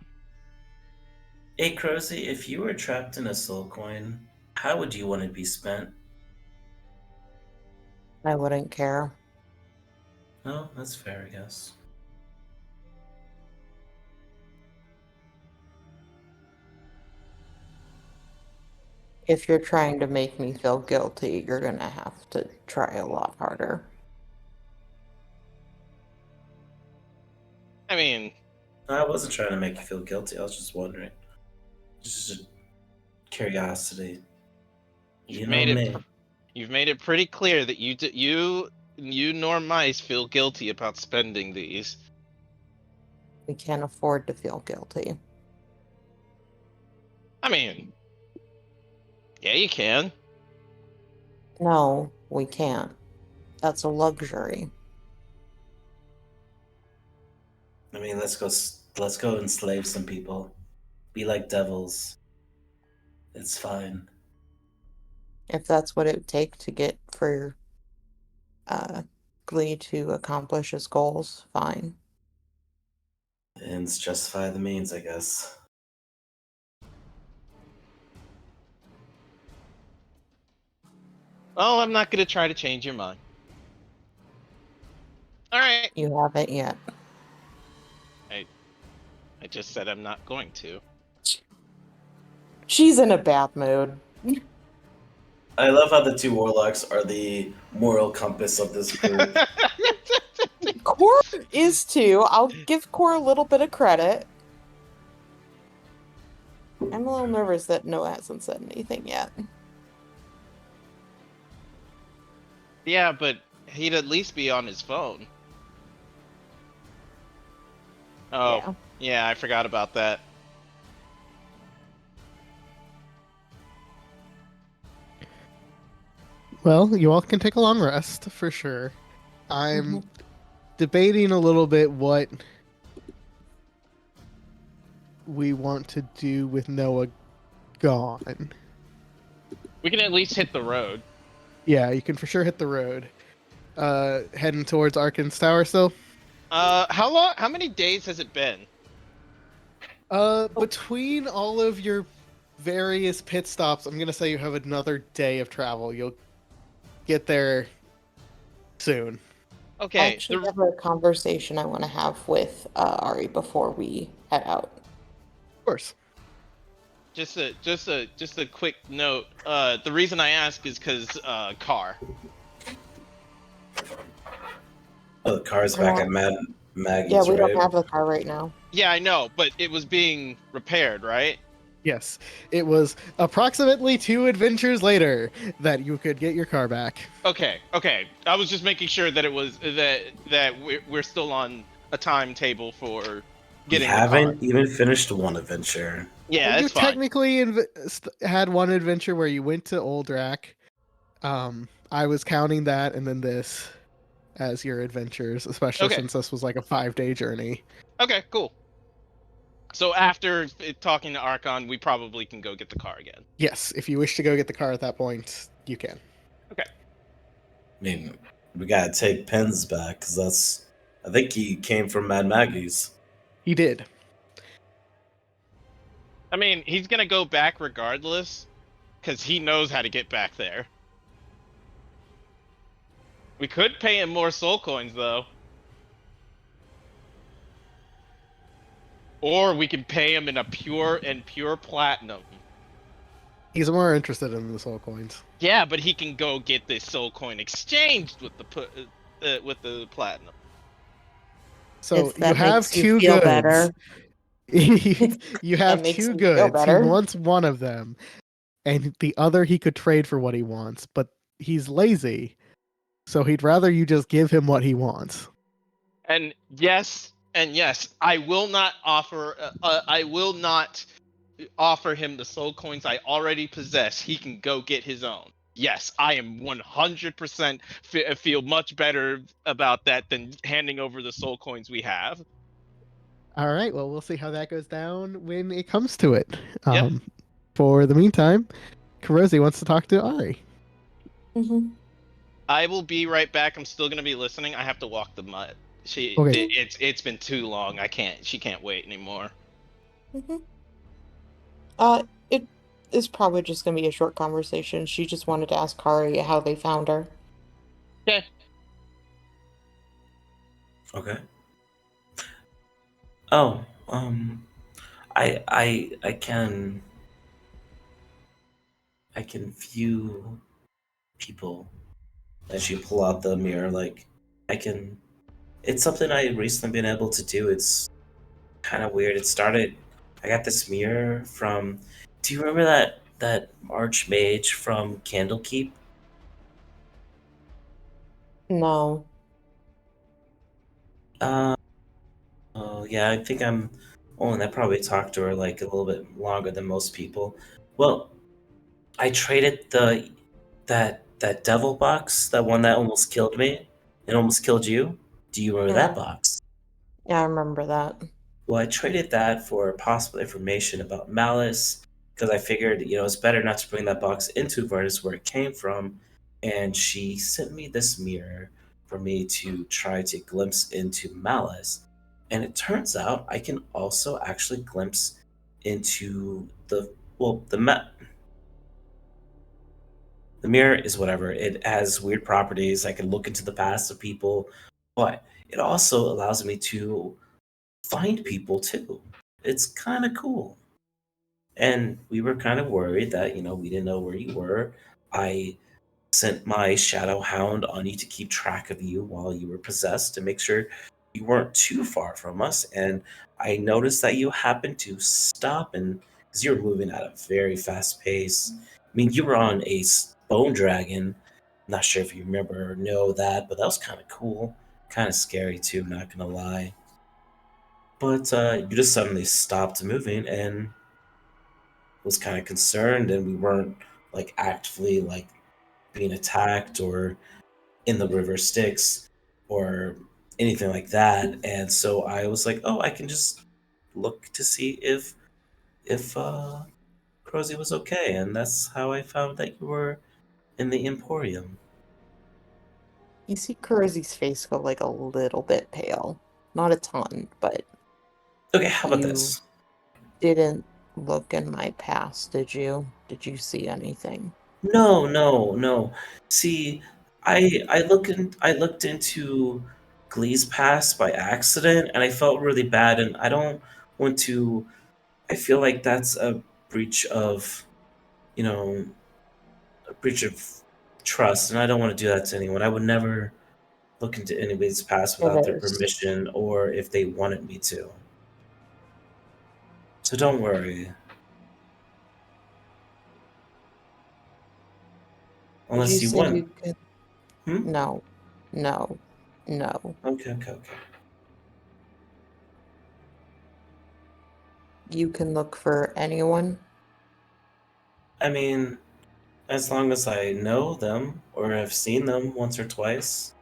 Hey, Crozy, if you were trapped in a soul coin, how would you want it to be spent? I wouldn't care. Oh, that's fair, I guess. If you're trying to make me feel guilty, you're gonna have to try a lot harder. I mean, I wasn't trying to make you feel guilty. I was just wondering. Just a curiosity. You know me. You've made it pretty clear that you nor Mice feel guilty about spending these. We can't afford to feel guilty. I mean, Yeah, you can. No, we can't. That's a luxury. I mean, let's go enslave some people. Be like devils. It's fine. If that's what it would take to get for Glee to accomplish his goals, fine. Ends justify the means, I guess. Oh, I'm not gonna try to change your mind. All right. You haven't yet. I just said I'm not going to. She's in a bad mood. I love how the two warlocks are the moral compass of this group. Core is too. I'll give Core a little bit of credit. I'm a little nervous that Noah hasn't said anything yet. Yeah, but he'd at least be on his phone. Oh, yeah, I forgot about that. Well, you all can take a long rest for sure. I'm debating a little bit what we want to do with Noah gone. We can at least hit the road. Yeah, you can for sure hit the road. Heading towards Arkan's Tower still. How long? How many days has it been? Between all of your various pit stops, I'm gonna say you have another day of travel. You'll get there soon. Okay. I actually have a conversation I want to have with Ari before we head out. Of course. Just a quick note. The reason I ask is because car. Oh, the car's back at Maggie's, Yeah, we right? don't have the car right now. Yeah, I know, but it was being repaired, right? Yes, it was approximately 2 adventures later that you could get your car back. Okay. I was just making sure that it was that we're still on a timetable for getting we the haven't car. even finished one adventure. Yeah, you it's fine. technically had one adventure where you went to Oldrak. I was counting that and then this as your adventures, especially since this was like a 5-day journey. Okay, cool. So after talking to Archon, we probably can go get the car again. Yes, if you wish to go get the car at that point, you can. Okay. I mean, we gotta take Pens back, because I think he came from Mad Maggie's. He did. I mean, he's gonna go back regardless, because he knows how to get back there. We could pay him more soul coins, though. Or we can pay him in a pure platinum. He's more interested in the soul coins. Yeah, but he can go get this soul coin exchanged with the platinum. So you have two goods. Better. You have two goods. He wants one of them, and the other he could trade for what he wants, but he's lazy, so he'd rather you just give him what he wants. And yes, I will not offer. I will not offer him the soul coins I already possess. He can go get his own. Yes, I am 100% feel much better about that than handing over the soul coins we have. All right, well, we'll see how that goes down when it comes to it. Yeah. For the meantime, Karosi wants to talk to Ari. Mm-hmm. I will be right back. I'm still gonna be listening. I have to walk the mutt. It's been too long. She can't wait anymore. Mm-hmm. It is probably just gonna be a short conversation. She just wanted to ask Kari how they found her. Okay. Okay. Oh, I can view people as you pull out the mirror. Like, it's something I recently been able to do. It's kind of weird. I got this mirror from, do you remember that Archmage from Candlekeep? No. Oh yeah, I think I'm only I probably talked to her like a little bit longer than most people. Well, I traded that devil box, that one that almost killed me and almost killed you. Do you remember that Yeah. box? Yeah, I remember that. Well, I traded that for possible information about Malice because I figured, it's better not to bring that box into Vertus where it came from. And she sent me this mirror for me to try to glimpse into Malice. And it turns out I can also actually glimpse into the mirror is whatever. It has weird properties. I can look into the past of people, but it also allows me to find people too. It's kind of cool. And we were kind of worried that, we didn't know where you were. I sent my shadow hound on you to keep track of you while you were possessed to make sure you weren't too far from us. And I noticed that you happened to stop and because you were moving at a very fast pace. I mean, you were on a bone dragon. Not sure if you remember or know that, but that was kind of cool. Kind of scary too, not gonna lie. But you just suddenly stopped moving and was kind of concerned, and we weren't like actively like being attacked or in the river Styx or anything like that. And so I was like, oh, I can just look to see if Crozy was okay, and that's how I found that you were in the Emporium. You see Kurozi's face go like a little bit pale. Not a ton, but Okay, how about you this? didn't look in my past, did you? Did you see anything? No, no, no. See, I looked into Glee's past by accident, and I felt really bad, and I don't want to. I feel like that's you know, a breach of trust, and I don't want to do that to anyone. I would never look into anybody's past It without their is. permission or if they wanted me to. So don't worry. Did you Unless you say want. you could? Hmm? No, no, no. Okay, okay, okay. You can look for anyone. I mean, as long as I know them or have seen them once or twice,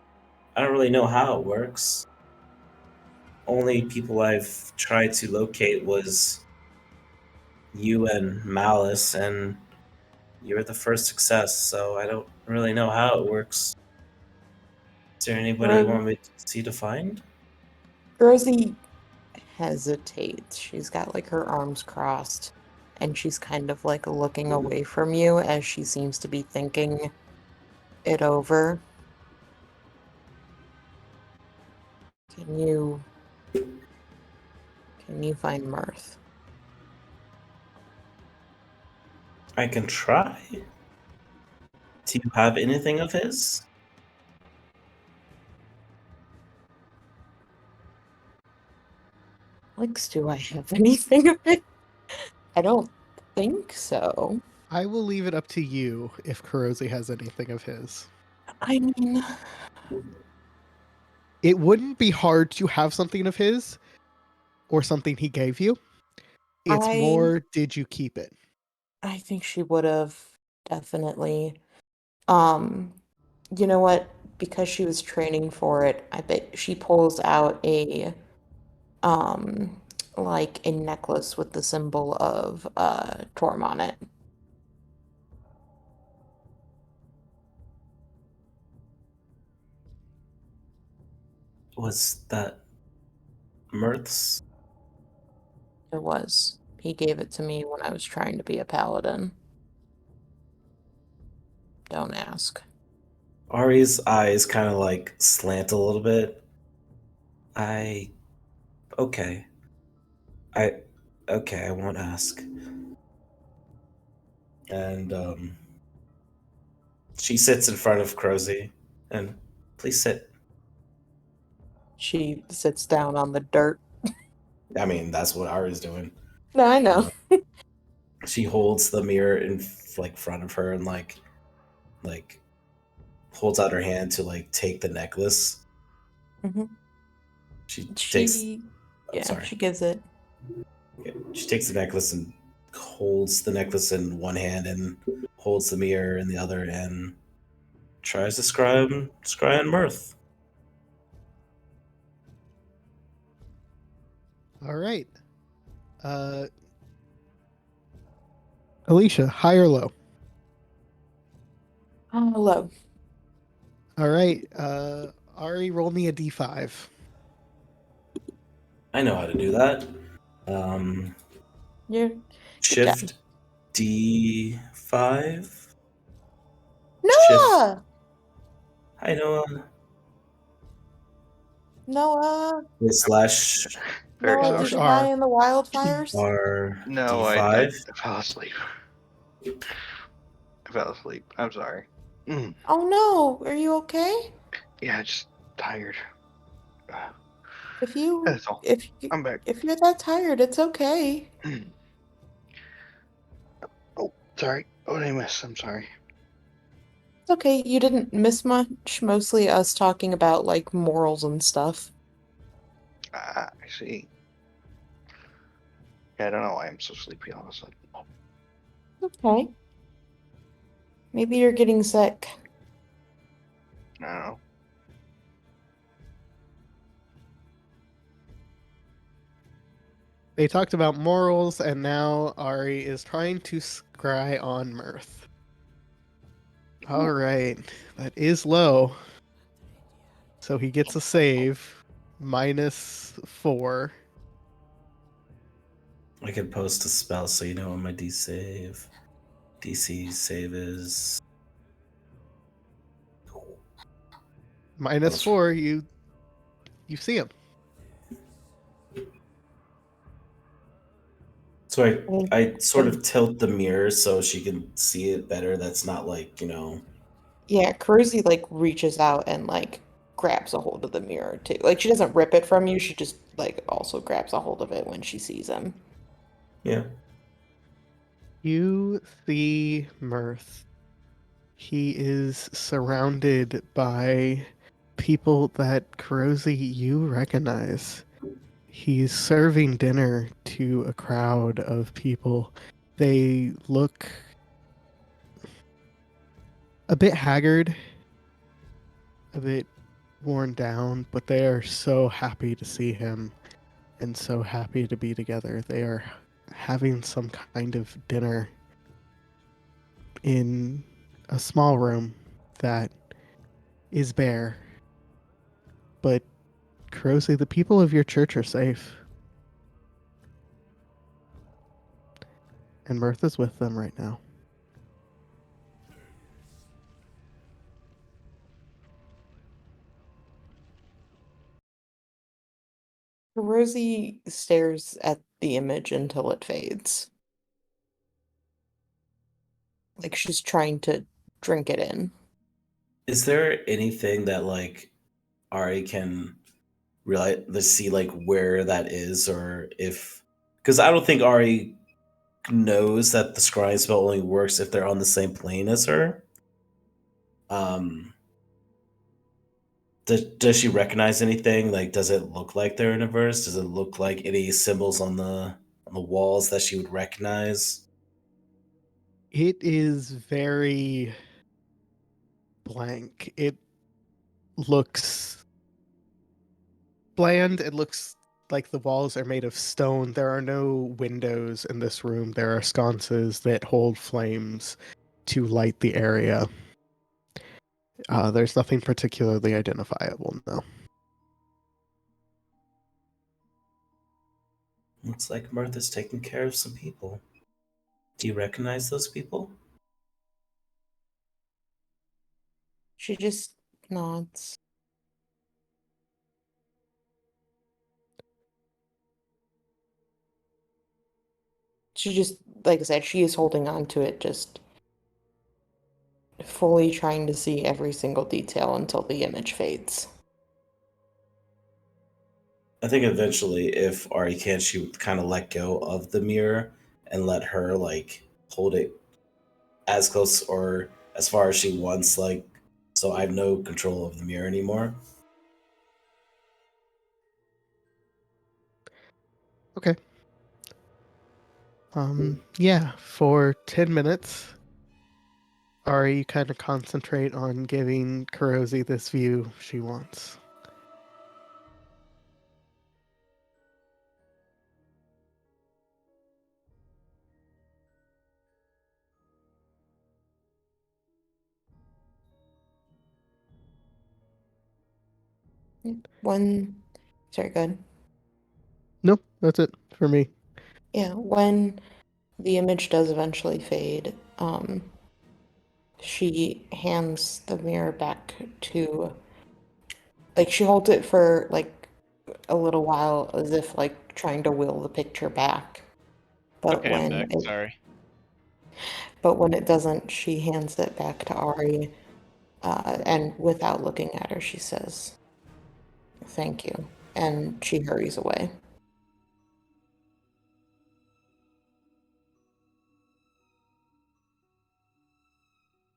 I don't really know how it works. Only people I've tried to locate was you and Malice, and you're the first success, so I don't really know how it works. Is there anybody you Ro- want me to see to find? Rosie hesitates. She's got like her arms crossed, and she's kind of like looking away from you as she seems to be thinking it over. Can you find Mirth? I can try. Do you have anything of his? Alex, do I have anything of it? I don't think so. I will leave it up to you if Kurozi has anything of his. I mean, It wouldn't be hard to have something of his or something he gave you. It's I more, did you keep it? I think she would have definitely. Um, you know what? Because she was training for it, I bet she pulls out a um like a necklace with the symbol of Torm on it. Was that Mirth's? It was. He gave it to me when I was trying to be a paladin. Don't ask. Ari's eyes kind of like slant a little bit. I. Okay. I. Okay, I won't ask. And, she sits in front of Crozy. And, please sit. She sits down on the dirt. I mean, that's what Ari's doing. No, I know. She holds the mirror in, like, front of her and, like, holds out her hand to, like, take the necklace. Mhm. She takes. She, I'm yeah, sorry. she gives it. She takes the necklace and holds the necklace in one hand and holds the mirror in the other and tries to scry on Mirth. All right. Alicia, high or low? Low. All right. Ari, roll me a d5. I know how to do that. Yeah. Shift D5. Noah! Hi, Noah. Noah, Slash Very Noah, Uh, did close. you R. die in the wildfires? R No, I D5. fell asleep. I fell asleep. I'm sorry. Oh no, are you okay? Yeah, just tired. If you That's all. if you, I'm back. if you're that tired, it's okay. Oh, sorry. What did I miss? I'm sorry. It's okay. You didn't miss much, mostly us talking about like morals and stuff. I see. Yeah, I don't know why I'm so sleepy all of a sudden. Okay. Maybe you're getting sick. I don't know. They talked about morals, and now Ari is trying to scry on Mirth. All right. That is low. So he gets a save. -4. I can post a spell so you know what my DC save is. -4. You see him. So I sort Okay. of tilt the mirror so she can see it better. That's not like, Yeah, Kurusi like reaches out and like grabs a hold of the mirror too. Like she doesn't rip it from you, she just like also grabs a hold of it when she sees him. yeah. You see Mirth. He is surrounded by people that Kurosi you recognize. He's serving dinner to a crowd of people. They look a bit haggard, a bit worn down, but they are so happy to see him and so happy to be together. They are having some kind of dinner in a small room that is bare. But Kurosi, the people of your church are safe. And Mirtha's with them right now. Kurusi stares at the image until it fades. Like she's trying to drink it in. Is there anything that like Ari can realize to see like where that is, or if, because I don't think Ari knows that the scrying spell only works if they're on the same plane as her. Does she recognize anything? Like, does it look like they're in a verse? Does it look like any symbols on the walls that she would recognize? It is very blank. It looks bland. It looks like the walls are made of stone. There are no windows in this room. There are sconces that hold flames to light the area. There's nothing particularly identifiable, no. Looks like Martha's taking care of some people. Do you recognize those people? She just nods. She just, like I said, she is holding on to it, just fully trying to see every single detail until the image fades. I think eventually, if Ari can, she would kind of let go of the mirror and let her like hold it as close or as far as she wants, like, so I have no control of the mirror anymore. Okay. Yeah, for 10 minutes, Ari, you kind of concentrate on giving Kurosi this view she wants. Sorry, good. Nope, that's it for me. Yeah, when the image does eventually fade, she hands the mirror back to, like, she holds it for like a little while as if like trying to will the picture back. But Okay, I'm when back. it Sorry. but when it doesn't, she hands it back to Ari, and without looking at her, she says, "Thank you," and she hurries away.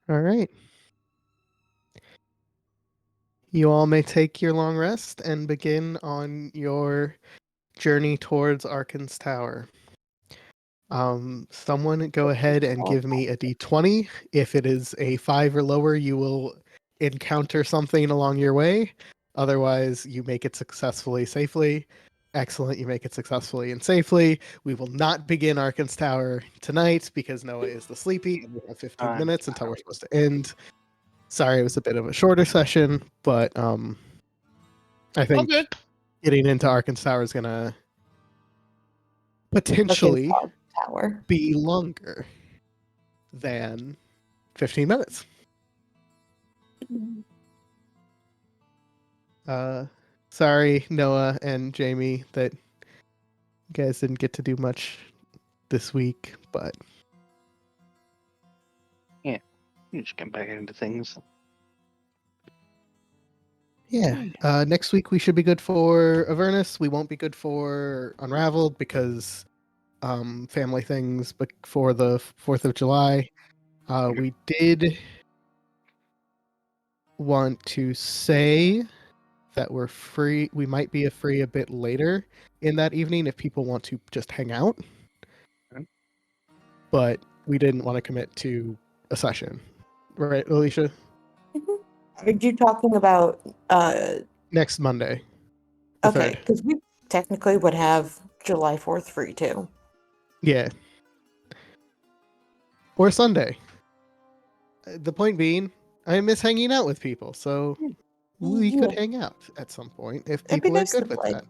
All right. You all may take your long rest and begin on your journey towards Arkan's Tower. Someone go ahead and give me a d20. If it is a 5 or lower, you will encounter something along your way. Otherwise, you make it successfully, safely. Excellent, you make it successfully and safely. We will not begin Arkan's Tower tonight because Noah is the sleepy, and we have 15 minutes until we're supposed to end. Sorry, it was a bit of a shorter session, but I think good. getting into Arkan's Tower is gonna potentially Tower. be longer than 15 minutes. Sorry, Noah and Jamie, that you guys didn't get to do much this week, but You just get back into things. yeah. Next week we should be good for Avernus. We won't be good for Unraveled because family things, but for the 4th of July. We did want to say that we're free. We might be free a bit later in that evening if people want to just hang out. Okay. But we didn't want to commit to a session. Right, Alicia? Are you talking about Next Monday. The okay, 3rd. because we technically would have July 4th free too. Yeah. Or Sunday. The point being, I miss hanging out with people, so we could hang out at some point if It'd be people are nice to good with play. that.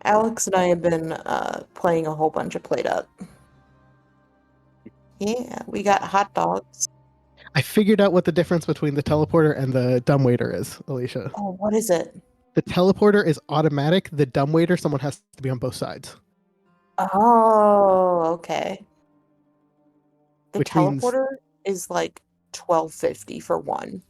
Alex and I have been playing a whole bunch of Played Up. Yeah, we got hot dogs. I figured out what the difference between the teleporter and the dumbwaiter is, Alicia. Oh, what is it? The teleporter is automatic. The dumbwaiter, someone has to be on both sides. Oh, okay. The Which means teleporter is like $12.50 for one.